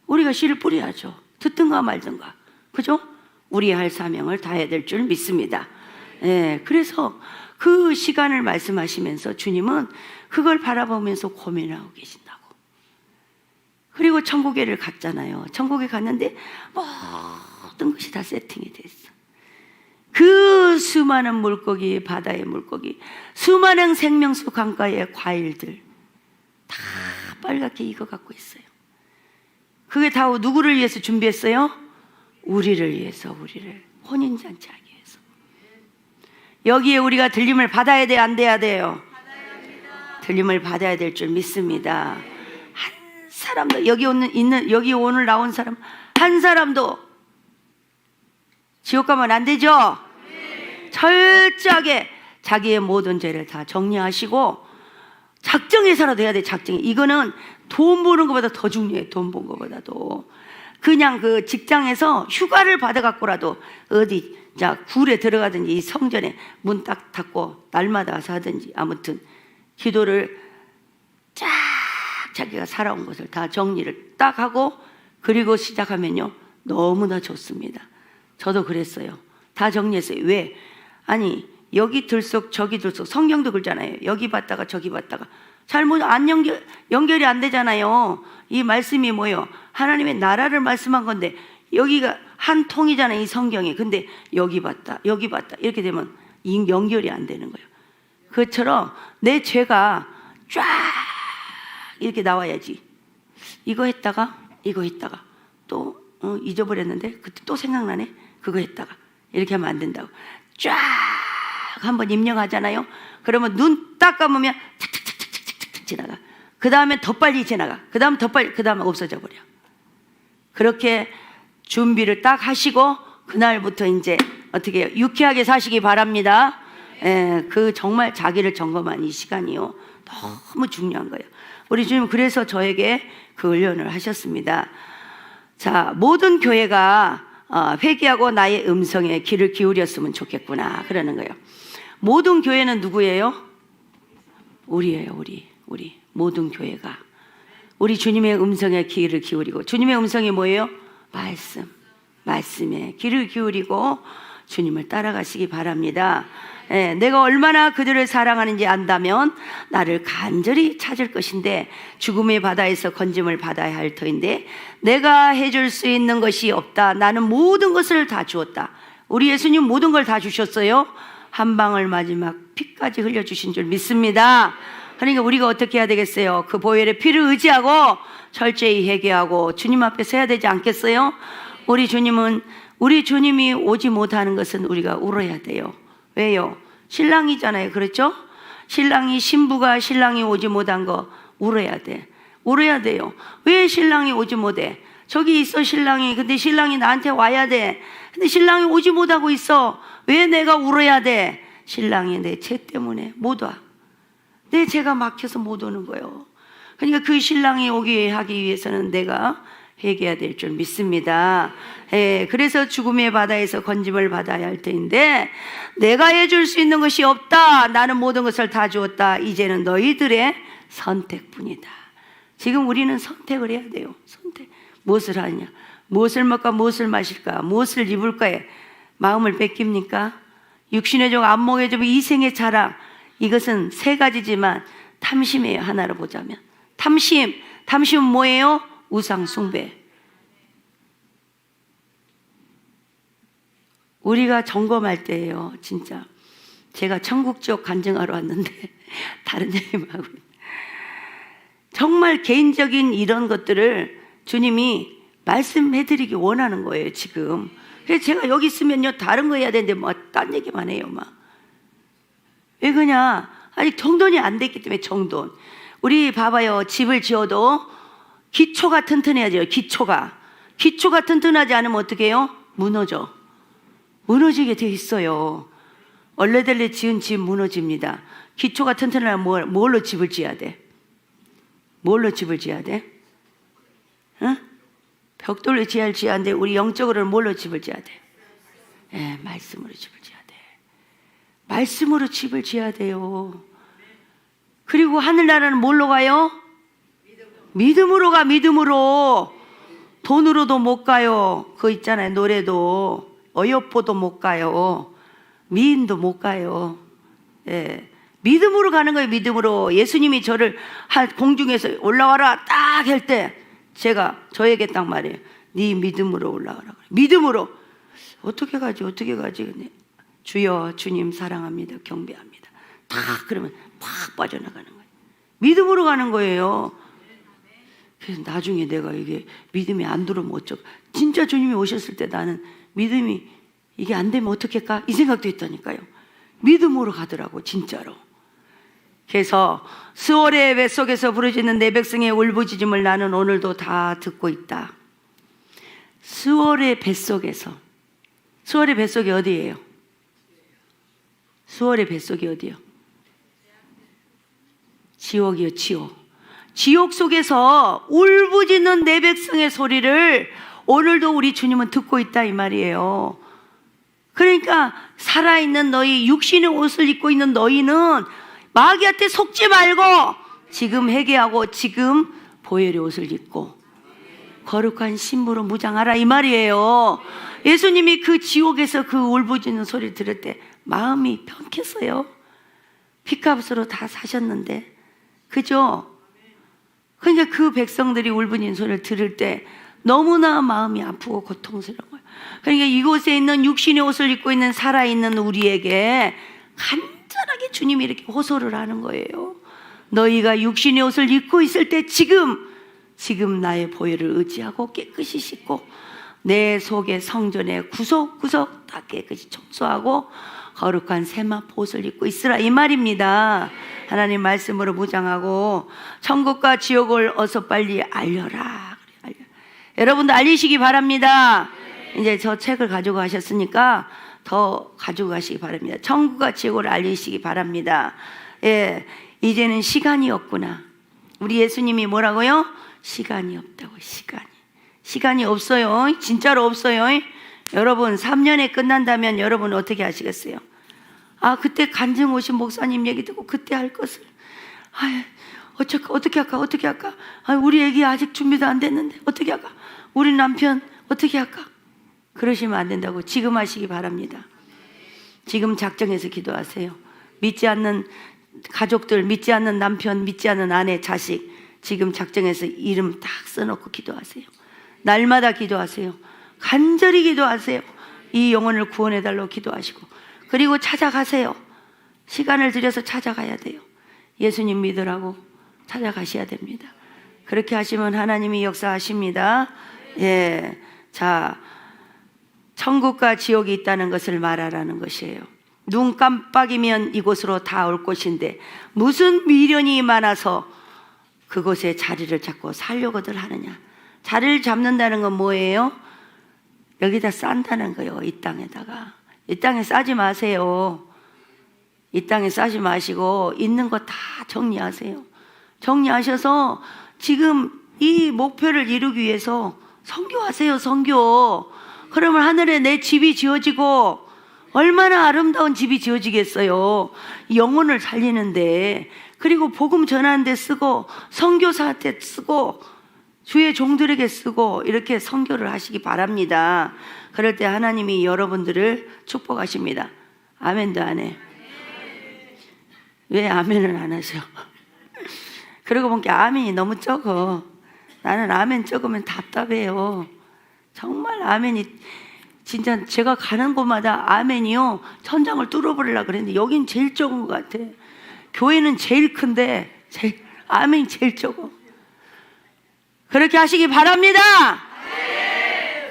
Speaker 1: 우리가 씨를 뿌려야죠. 듣든가 말든가. 그죠? 우리 할 사명을 다해야 될 줄 믿습니다. 예, 그래서 그 시간을 말씀하시면서 주님은 그걸 바라보면서 고민하고 계신다고. 그리고 천국에를 갔잖아요. 천국에 갔는데 모든 것이 다 세팅이 됐어. 그 수많은 물고기, 바다의 물고기, 수많은 생명수 강가의 과일들 다 빨갛게 익어갖고 있어요. 그게 다 누구를 위해서 준비했어요? 우리를 위해서, 우리를 혼인잔치 하기 위해서. 여기에 우리가 들림을 받아야 돼, 안 돼야 돼요? 들림을 받아야 될 줄 믿습니다. 한 사람도 여기 오늘 나온 사람 한 사람도 지옥 가면 안 되죠? 철저하게 자기의 모든 죄를 다 정리하시고 작정해서라도 해야 돼. 작정해. 이거는 돈 버는 것보다 더 중요해. 돈 번 것보다도. 그냥 그 직장에서 휴가를 받아갖고라도 어디 굴에 들어가든지 이 성전에 문 딱 닫고 날마다 와서 하든지 아무튼 기도를 쫙 자기가 살아온 것을 다 정리를 딱 하고 그리고 시작하면요 너무나 좋습니다. 저도 그랬어요. 다 정리했어요. 왜? 아니 여기 들썩 저기 들썩 성경도 그러잖아요. 여기 봤다가 저기 봤다가 잘못 안 연결이 안 되잖아요. 이 말씀이 뭐예요? 하나님의 나라를 말씀한 건데 여기가 한 통이잖아요. 이 성경이. 근데 여기 봤다 여기 봤다 이렇게 되면 연결이 안 되는 거예요. 그처럼 내 죄가 쫙 이렇게 나와야지. 이거 했다가 또 잊어버렸는데 그때 또 생각나네. 그거 했다가 이렇게 하면 안 된다고. 쫙 한번 입력하잖아요. 그러면 눈 딱 감으면 착착착착착착 지나가. 그 다음에 더 빨리 지나가. 그 다음 더 빨리. 그 다음에 없어져 버려. 그렇게 준비를 딱 하시고 그날부터 이제 어떻게 해요? 유쾌하게 사시기 바랍니다. 그 정말 자기를 점검한 이 시간이요 너무 중요한 거예요. 우리 주님 그래서 저에게 그 훈련을 하셨습니다. 자, 모든 교회가 회개하고 나의 음성에 귀를 기울였으면 좋겠구나 그러는 거예요. 모든 교회는 누구예요? 우리예요. 우리 모든 교회가 우리 주님의 음성에 귀를 기울이고, 주님의 음성이 뭐예요? 말씀에 귀를 기울이고 주님을 따라가시기 바랍니다. 내가 얼마나 그들을 사랑하는지 안다면 나를 간절히 찾을 것인데 죽음의 바다에서 건짐을 받아야 할 터인데 내가 해줄 수 있는 것이 없다. 나는 모든 것을 다 주었다. 우리 예수님 모든 걸 다 주셨어요. 한 방울 마지막 피까지 흘려주신 줄 믿습니다. 그러니까 우리가 어떻게 해야 되겠어요? 그 보혈의 피를 의지하고 철저히 회개하고 주님 앞에 서야 되지 않겠어요? 우리 주님이 오지 못하는 것은 우리가 울어야 돼요. 왜요? 신랑이잖아요. 그렇죠? 신부가 신랑이 오지 못한 거 울어야 돼요. 왜 신랑이 오지 못해? 저기 있어 신랑이. 근데 신랑이 나한테 와야 돼. 근데 신랑이 오지 못하고 있어. 왜 내가 울어야 돼? 신랑이 내 죄 때문에 못 와. 내 죄가 막혀서 못 오는 거예요. 그러니까 그 신랑이 오게 하기 위해서는 내가 회개해야 될 줄 믿습니다. 그래서 죽음의 바다에서 건짐을 받아야 할 텐데 내가 해줄 수 있는 것이 없다. 나는 모든 것을 다 주었다. 이제는 너희들의 선택뿐이다. 지금 우리는 선택을 해야 돼요. 선택. 무엇을 하느냐? 무엇을 먹까? 무엇을 마실까? 무엇을 입을까에 마음을 뺏깁니까? 육신의 종, 안목의 종, 이생의 자랑, 이것은 세 가지지만 탐심이에요. 하나로 보자면 탐심은 뭐예요? 우상 숭배. 우리가 점검할 때예요. 진짜 제가 천국 지옥 간증하러 왔는데 다른 얘기만 하고 정말 개인적인 이런 것들을 주님이 말씀해드리기 원하는 거예요. 지금 그래서 제가 여기 있으면요 다른 거 해야 되는데 뭐 딴 얘기만 해요. 왜 그러냐? 아직 정돈이 안 됐기 때문에. 정돈. 우리 봐봐요. 집을 지어도 기초가 튼튼해야 돼요. 기초가 튼튼하지 않으면 어떻게 해요? 무너지게 돼 있어요. 얼레덜레 지은 집 무너집니다. 기초가 튼튼하려면 뭘로 집을 지어야 돼? 응? 벽돌로 지어야 하는데 우리 영적으로는 뭘로 집을 지어야 돼? 말씀으로 집을 지어야 돼. 말씀으로 집을 지어야 돼요. 그리고 하늘나라는 뭘로 가요? 믿음으로 가. 믿음으로. 돈으로도 못 가요. 그거 있잖아요. 노래도 어여포도 못 가요. 미인도 못 가요. 믿음으로 가는 거예요. 믿음으로. 예수님이 저를 공중에서 올라와라 딱 할 때 제가 저에게 딱 말해요. 네 믿음으로 올라가라. 믿음으로. 어떻게 가지? 근데 주여, 주님 사랑합니다. 경배합니다. 다 그러면 팍 빠져나가는 거예요. 믿음으로 가는 거예요. 그래서 나중에 내가 이게 믿음이 안 들어오면 어쩌고. 진짜 주님이 오셨을 때 나는 믿음이 이게 안 되면 어떡할까? 이 생각도 했다니까요. 믿음으로 가더라고, 진짜로. 그래서 스월의 뱃속에서 부르짖는 내 백성의 울부짖음을 나는 오늘도 다 듣고 있다. 스월의 뱃속에서. 스월의 뱃속이 어디예요? 스월의 뱃속이 어디요? 지옥이요, 지옥 속에서 울부짖는 내 백성의 소리를 오늘도 우리 주님은 듣고 있다 이 말이에요. 그러니까 살아있는 너희, 육신의 옷을 입고 있는 너희는 마귀한테 속지 말고 지금 회개하고 지금 보혈의 옷을 입고 거룩한 신부로 무장하라 이 말이에요. 예수님이 그 지옥에서 그 울부짖는 소리를 들을 때 마음이 평했어요. 피값으로 다 사셨는데, 그죠? 그러니까 그 백성들이 울부짖는 소리를 들을 때 너무나 마음이 아프고 고통스러운 거예요. 그러니까 이곳에 있는 육신의 옷을 입고 있는 살아있는 우리에게 간절하게 주님이 이렇게 호소를 하는 거예요. 너희가 육신의 옷을 입고 있을 때 지금 나의 보혈을 의지하고 깨끗이 씻고 내 속의 성전에 구석구석 다 깨끗이 청소하고 거룩한 세마포 옷을 입고 있으라 이 말입니다. 하나님 말씀으로 무장하고 천국과 지옥을 어서 빨리 알려라. 여러분도 알리시기 바랍니다. 이제 저 책을 가지고 가셨으니까 더 가지고 가시기 바랍니다. 천국과 지옥을 알리시기 바랍니다. 이제는 시간이 없구나. 우리 예수님이 뭐라고요? 시간이 없다고. 시간이 없어요. 진짜로 없어요. 여러분 3년에 끝난다면 여러분 어떻게 하시겠어요? 그때 간증 오신 목사님 얘기 듣고 그때 할 것을 어떻게 할까? 우리 애기 아직 준비도 안 됐는데 어떻게 할까? 우리 남편 어떻게 할까? 그러시면 안 된다고. 지금 하시기 바랍니다. 지금 작정해서 기도하세요. 믿지 않는 가족들, 믿지 않는 남편, 믿지 않는 아내, 자식, 지금 작정해서 이름 딱 써놓고 기도하세요. 날마다 기도하세요. 간절히 기도하세요. 이 영혼을 구원해달라고 기도하시고, 그리고 찾아가세요. 시간을 들여서 찾아가야 돼요. 예수님 믿으라고 찾아가셔야 됩니다. 그렇게 하시면 하나님이 역사하십니다. 예, 자, 천국과 지옥이 있다는 것을 말하라는 것이에요. 눈 깜빡이면 이곳으로 다 올 것인데 무슨 미련이 많아서 그곳에 자리를 잡고 살려고들 하느냐. 자리를 잡는다는 건 뭐예요? 여기다 싼다는 거예요. 이 땅에다가. 이 땅에 싸지 마세요. 이 땅에 싸지 마시고 있는 거 다 정리하세요. 정리하셔서 지금 이 목표를 이루기 위해서 선교하세요. 선교. 그러면 하늘에 내 집이 지어지고 얼마나 아름다운 집이 지어지겠어요. 영혼을 살리는데, 그리고 복음 전하는 데 쓰고 선교사한테 쓰고 주의 종들에게 쓰고 이렇게 선교를 하시기 바랍니다. 그럴 때 하나님이 여러분들을 축복하십니다. 아멘도 안 해. 왜 아멘을 안 하셔? 그러고 보니까 아멘이 너무 적어. 나는 아멘 적으면 답답해요. 정말 아멘이, 진짜 제가 가는 곳마다 아멘이요, 천장을 뚫어버리려고 그랬는데 여긴 제일 적은 것 같아. 교회는 제일 큰데 아멘이 제일 적어. 그렇게 하시기 바랍니다.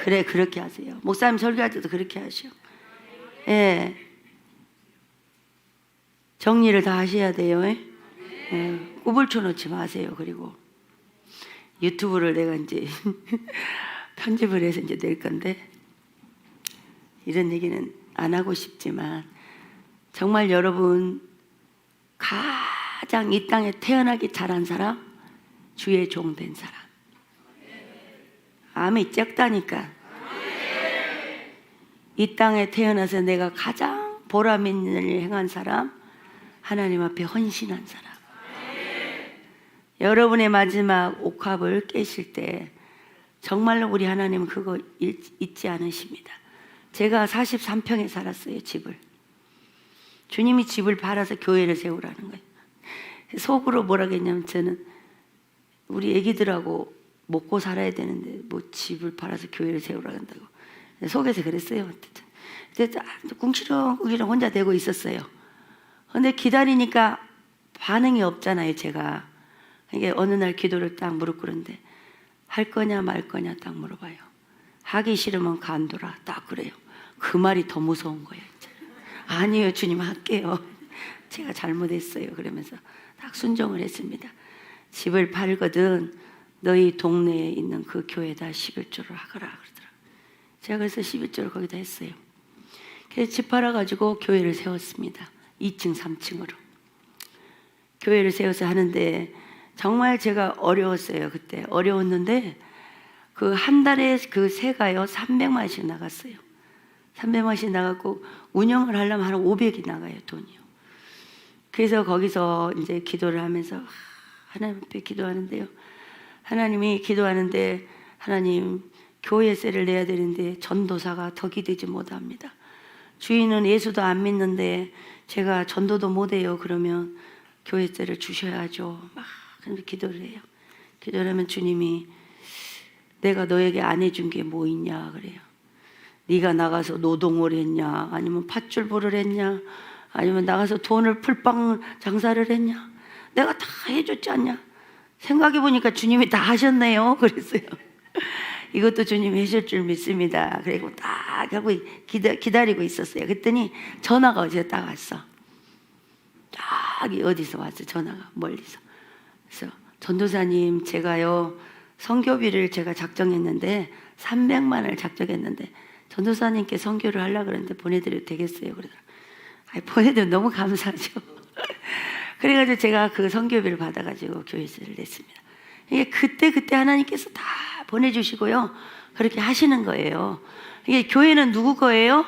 Speaker 1: 그래, 그렇게 하세요. 목사님 설교할 때도 그렇게 하셔. 예, 정리를 다 하셔야 돼요. 예, 꾸불 쳐놓지 마세요. 그리고 유튜브를 내가 이제 편집을 해서 이제 낼 건데, 이런 얘기는 안 하고 싶지만 정말 여러분, 가장 이 땅에 태어나기 잘한 사람, 주의 종 된 사람. 암이 적다니까. 이 땅에 태어나서 내가 가장 보람 있는 일을 행한 사람, 하나님 앞에 헌신한 사람. 여러분의 마지막 옥합을 깨실 때 정말로 우리 하나님은 그거 잊지 않으십니다. 제가 43평에 살았어요. 집을. 주님이 집을 팔아서 교회를 세우라는 거예요. 속으로 뭐라고 했냐면, 저는 우리 애기들하고 먹고 살아야 되는데 뭐 집을 팔아서 교회를 세우라고 한다고 속에서 그랬어요. 궁시렁궁시렁 혼자 대고 있었어요. 근데 기다리니까 반응이 없잖아요. 제가. 이게 어느 날 기도를 딱 무릎 꿇는데, 할 거냐 말 거냐 딱 물어봐요. 하기 싫으면 간두라 딱 그래요. 그 말이 더 무서운 거예요. 이제. 아니에요 주님, 할게요. 제가 잘못했어요. 그러면서 딱 순종을 했습니다. 집을 팔거든 너희 동네에 있는 그 교회에다 11조를 하거라 그러더라고요. 제가 그래서 11조를 거기다 했어요. 그래서 집 팔아가지고 교회를 세웠습니다. 2층 3층으로 교회를 세워서 하는데, 정말 제가 어려웠어요. 그때 어려웠는데 그 한 달에 그 세가요 300만 원씩 나갔어요. 300만 원씩 나갔고 운영을 하려면 한 500이 나가요, 돈이요. 그래서 거기서 이제 기도를 하면서 하나님 앞에 기도하는데요, 하나님이 기도하는데, 하나님 교회세를 내야 되는데 전도사가 덕이 되지 못합니다. 주인은 예수도 안 믿는데 제가 전도도 못해요. 그러면 교회세를 주셔야죠. 막 기도를 해요. 기도를 하면 주님이, 내가 너에게 안 해준 게 뭐 있냐 그래요. 네가 나가서 노동을 했냐, 아니면 팥줄부를 했냐, 아니면 나가서 돈을 풀빵 장사를 했냐, 내가 다 해줬지 않냐. 생각해 보니까 주님이 다 하셨네요. 그랬어요. 이것도 주님이 해줄 줄 믿습니다. 그리고 딱 하고 기다리고 있었어요. 그랬더니 전화가 어제 딱 왔어. 딱 어디서 왔어, 전화가 멀리서. 그래서 전도사님, 제가요 선교비를 제가 작정했는데 300만 원을 작정했는데 전도사님께 선교를 하려고 그러는데 보내드려도 되겠어요? 그러더라고요. 보내드리면 너무 감사하죠. 그래가지고 제가 그 선교비를 받아가지고 교회세를 냈습니다. 이게 그때 하나님께서 다 보내주시고요. 그렇게 하시는 거예요. 이게 교회는 누구 거예요?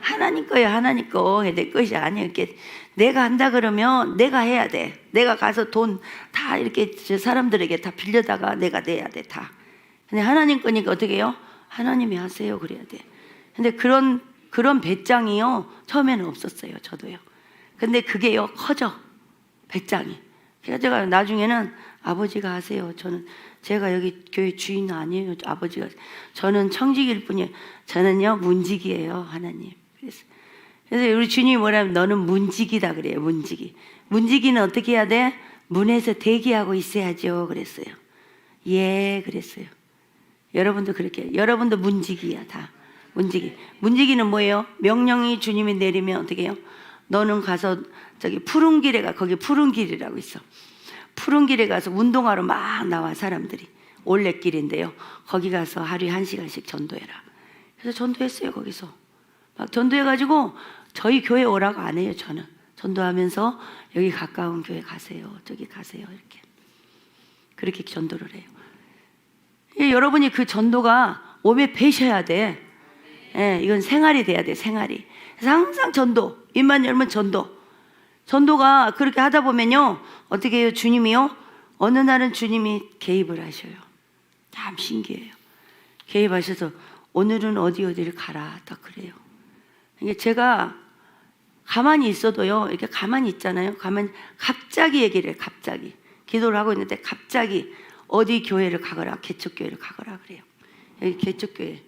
Speaker 1: 하나님 거예요. 하나님 거. 내 것이 아니에요. 이렇게 내가 한다 그러면 내가 해야 돼. 내가 가서 돈 다 이렇게 사람들에게 다 빌려다가 내가 내야 돼. 다. 근데 하나님 거니까 어떻게 해요? 하나님이 하세요. 그래야 돼. 근데 그런 배짱이요. 처음에는 없었어요. 저도요. 근데 그게요. 커져. 배짱이. 그래서 제가 나중에는 아버지가 하세요. 제가 여기 교회 주인 아니에요. 아버지가. 저는 청직일 뿐이에요. 저는요, 문직이에요. 하나님. 그래서 우리 주님이 뭐라면 너는 문직이다 그래요. 문직이. 문직이는 어떻게 해야 돼? 문에서 대기하고 있어야죠. 그랬어요. 예, 그랬어요. 여러분도 그렇게. 여러분도 문직이야, 다. 문직이. 문직이는 뭐예요? 명령이 주님이 내리면 어떻게 해요? 너는 가서 저기 푸른 길에 가. 거기 푸른 길이라고 있어. 푸른 길에 가서 운동하러 막 나와 사람들이. 올레길인데요. 거기 가서 하루에 1시간씩 전도해라. 그래서 전도했어요. 거기서 막 전도해가지고 저희 교회 오라고 안 해요. 저는 전도하면서 여기 가까운 교회 가세요. 저기 가세요. 이렇게 그렇게 전도를 해요. 여러분이 그 전도가 몸에 배셔야 돼. 예, 이건 생활이 돼야 돼. 생활이. 그래서 항상 전도. 입만 열면 전도가 그렇게 하다 보면요. 어떻게 해요? 주님이요. 어느 날은 주님이 개입을 하셔요. 참 신기해요. 개입하셔서 오늘은 어디를 가라. 딱 그래요. 이게 제가 가만히 있어도요. 이렇게 가만히 있잖아요. 갑자기 얘기를 해요. 갑자기. 기도를 하고 있는데 갑자기 어디 교회를 가거라. 개척교회를 가거라 그래요. 여기 개척교회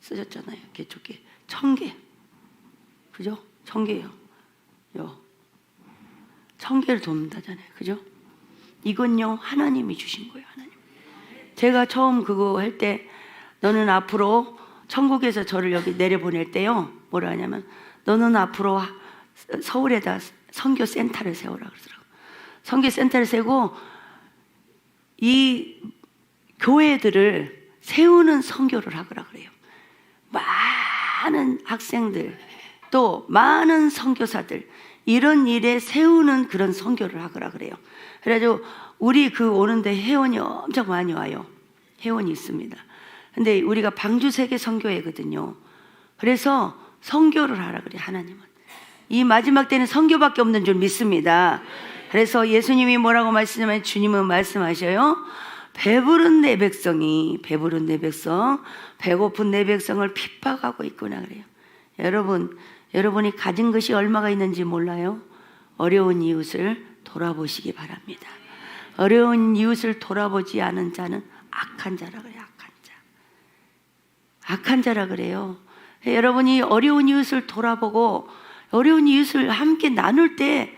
Speaker 1: 쓰셨잖아요. 개척교회. 청계. 그죠? 청계요. 청계를 돕는다잖아요. 그죠? 이건요. 하나님이 주신 거예요. 하나님. 제가 처음 그거 할 때 너는 앞으로 천국에서 저를 여기 내려보낼 때요. 뭐라 하냐면 너는 앞으로 서울에다 선교센터를 세우라 그러더라고요. 선교센터를 세우고 이 교회들을 세우는 선교를 하거라 그래요. 많은 학생들 또 많은 선교사들 이런 일에 세우는 그런 선교를 하거라 그래요. 그래가지고 우리 오는데 회원이 엄청 많이 와요. 회원이 있습니다. 근데 우리가 방주 세계 선교회거든요. 그래서 선교를 하라 그래요. 하나님은 이 마지막 때는 선교밖에 없는 줄 믿습니다. 그래서 예수님이 뭐라고 말씀하시냐면 주님은 말씀하셔요. 배부른 내 백성, 배고픈 내 백성을 핍박하고 있구나 그래요. 여러분이 가진 것이 얼마가 있는지 몰라요? 어려운 이웃을 돌아보시기 바랍니다. 어려운 이웃을 돌아보지 않은 자는 악한 자라 그래요. 악한 자라 그래요. 여러분이 어려운 이웃을 돌아보고 어려운 이웃을 함께 나눌 때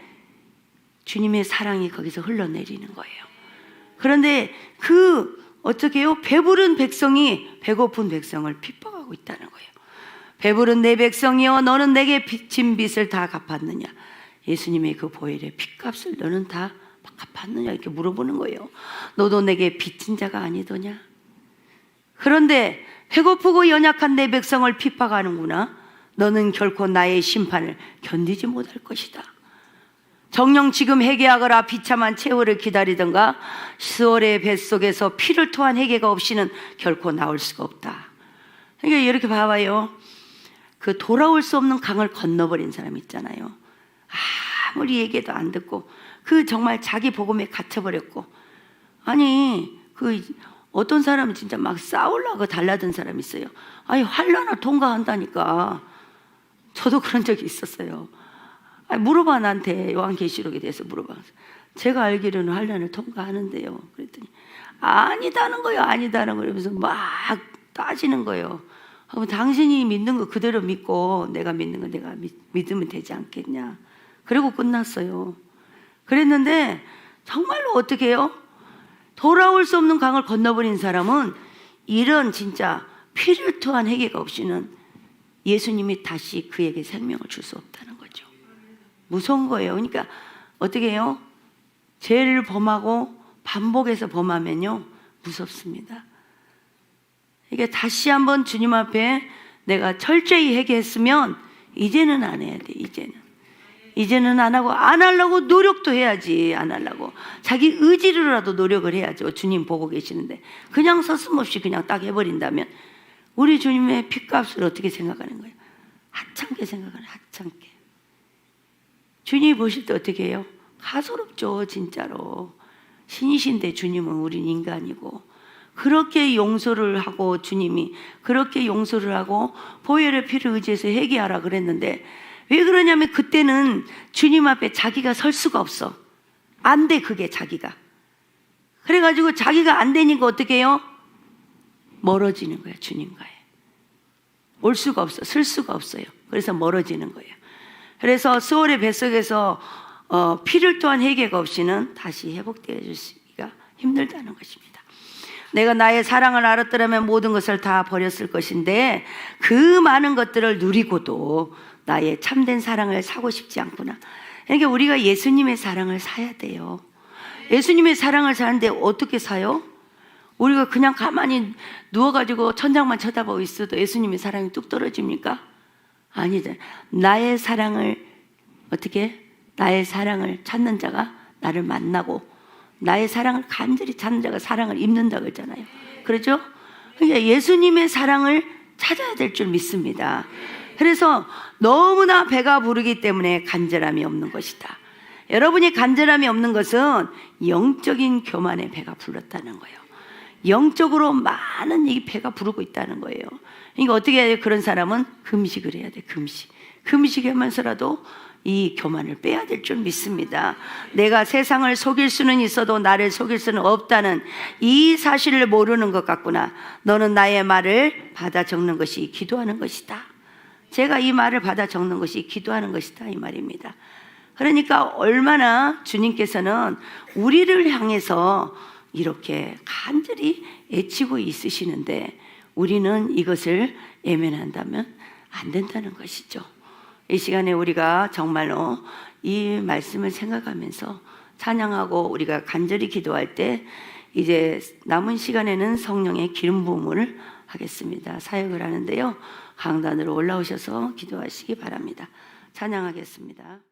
Speaker 1: 주님의 사랑이 거기서 흘러내리는 거예요. 그런데 어떻게 해요? 배부른 백성이 배고픈 백성을 핍박하고 있다는 거예요. 배부른 내 백성이여 너는 내게 빚진 빚을 다 갚았느냐? 예수님의 그 보혈의 빚값을 너는 다 갚았느냐? 이렇게 물어보는 거예요. 너도 내게 빚진 자가 아니더냐? 그런데 배고프고 연약한 내 백성을 핍박하는구나. 너는 결코 나의 심판을 견디지 못할 것이다. 정녕 지금 회개하거라. 비참한 최후를 기다리던가 스월의 뱃속에서 피를 토한 회개가 없이는 결코 나올 수가 없다. 그러니까 이렇게 봐봐요. 돌아올 수 없는 강을 건너버린 사람 있잖아요. 아무리 얘기해도 안 듣고 정말 자기 복음에 갇혀버렸고 아니 어떤 사람은 진짜 막 싸우려고 달라든 사람이 있어요. 아니 환난을 통과한다니까. 저도 그런 적이 있었어요. 물어봐 나한테 요한계시록에 대해서 물어봐. 제가 알기로는 환난을 통과하는데요. 그랬더니 아니다는 거예요. 그러면서 막 따지는 거예요. 그럼 당신이 믿는 거 그대로 믿고 내가 믿는 거 내가 믿으면 되지 않겠냐. 그리고 끝났어요. 그랬는데 정말로 어떻게 해요? 돌아올 수 없는 강을 건너버린 사람은 이런 진짜 피를 토한 회개가 없이는 예수님이 다시 그에게 생명을 줄 수 없다는 거죠. 무서운 거예요. 그러니까 어떻게 해요? 죄를 범하고 반복해서 범하면요 무섭습니다. 이게 다시 한번 주님 앞에 내가 철저히 회개했으면 이제는 안 해야 돼. 이제는 안 하고, 안 하려고 노력도 해야지. 안 하려고 자기 의지로라도 노력을 해야죠. 주님 보고 계시는데 그냥 서슴없이 그냥 딱 해버린다면 우리 주님의 핏값을 어떻게 생각하는 거예요? 하찮게 생각하는, 하찮게. 주님이 보실 때 어떻게 해요? 가소롭죠. 진짜로. 신이신데 주님은 우린 인간이고, 그렇게 용서를 하고, 주님이 그렇게 용서를 하고 보혈의 피를 의지해서 회개하라 그랬는데, 왜 그러냐면 그때는 주님 앞에 자기가 설 수가 없어. 안 돼, 그게 자기가. 그래가지고 자기가 안 되니까 어떻게 해요? 멀어지는 거예요. 주님과에 올 수가 없어, 쓸 수가 없어요. 그래서 멀어지는 거예요. 그래서 스월의 뱃속에서 피를 또한 회개가 없이는 다시 회복되어 주시기가 힘들다는 것입니다. 내가 나의 사랑을 알았더라면 모든 것을 다 버렸을 것인데 그 많은 것들을 누리고도 나의 참된 사랑을 사고 싶지 않구나. 그러니까 우리가 예수님의 사랑을 사야 돼요. 예수님의 사랑을 사는데 어떻게 사요? 우리가 그냥 가만히 누워가지고 천장만 쳐다보고 있어도 예수님의 사랑이 뚝 떨어집니까? 아니죠. 나의 사랑을 어떻게? 나의 사랑을 찾는 자가 나를 만나고, 나의 사랑을 간절히 찾는 자가 사랑을 입는다고 했잖아요. 그렇죠? 그러니까 예수님의 사랑을 찾아야 될 줄 믿습니다. 그래서 너무나 배가 부르기 때문에 간절함이 없는 것이다. 여러분이 간절함이 없는 것은 영적인 교만에 배가 불렀다는 거예요. 영적으로 많은 이 배가 부르고 있다는 거예요. 그러니까 어떻게 해야 돼요? 그런 사람은 금식을 해야 돼. 금식하면서라도 이 교만을 빼야 될 줄 믿습니다. 내가 세상을 속일 수는 있어도 나를 속일 수는 없다는 이 사실을 모르는 것 같구나. 너는 나의 말을 받아 적는 것이 기도하는 것이다. 제가 이 말을 받아 적는 것이 기도하는 것이다, 이 말입니다. 그러니까 얼마나 주님께서는 우리를 향해서 이렇게 간절히 애치고 있으시는데 우리는 이것을 외면한다면 안 된다는 것이죠. 이 시간에 우리가 정말로 이 말씀을 생각하면서 찬양하고 우리가 간절히 기도할 때 이제 남은 시간에는 성령의 기름 부음을 하겠습니다. 사역을 하는데요. 강단으로 올라오셔서 기도하시기 바랍니다. 찬양하겠습니다.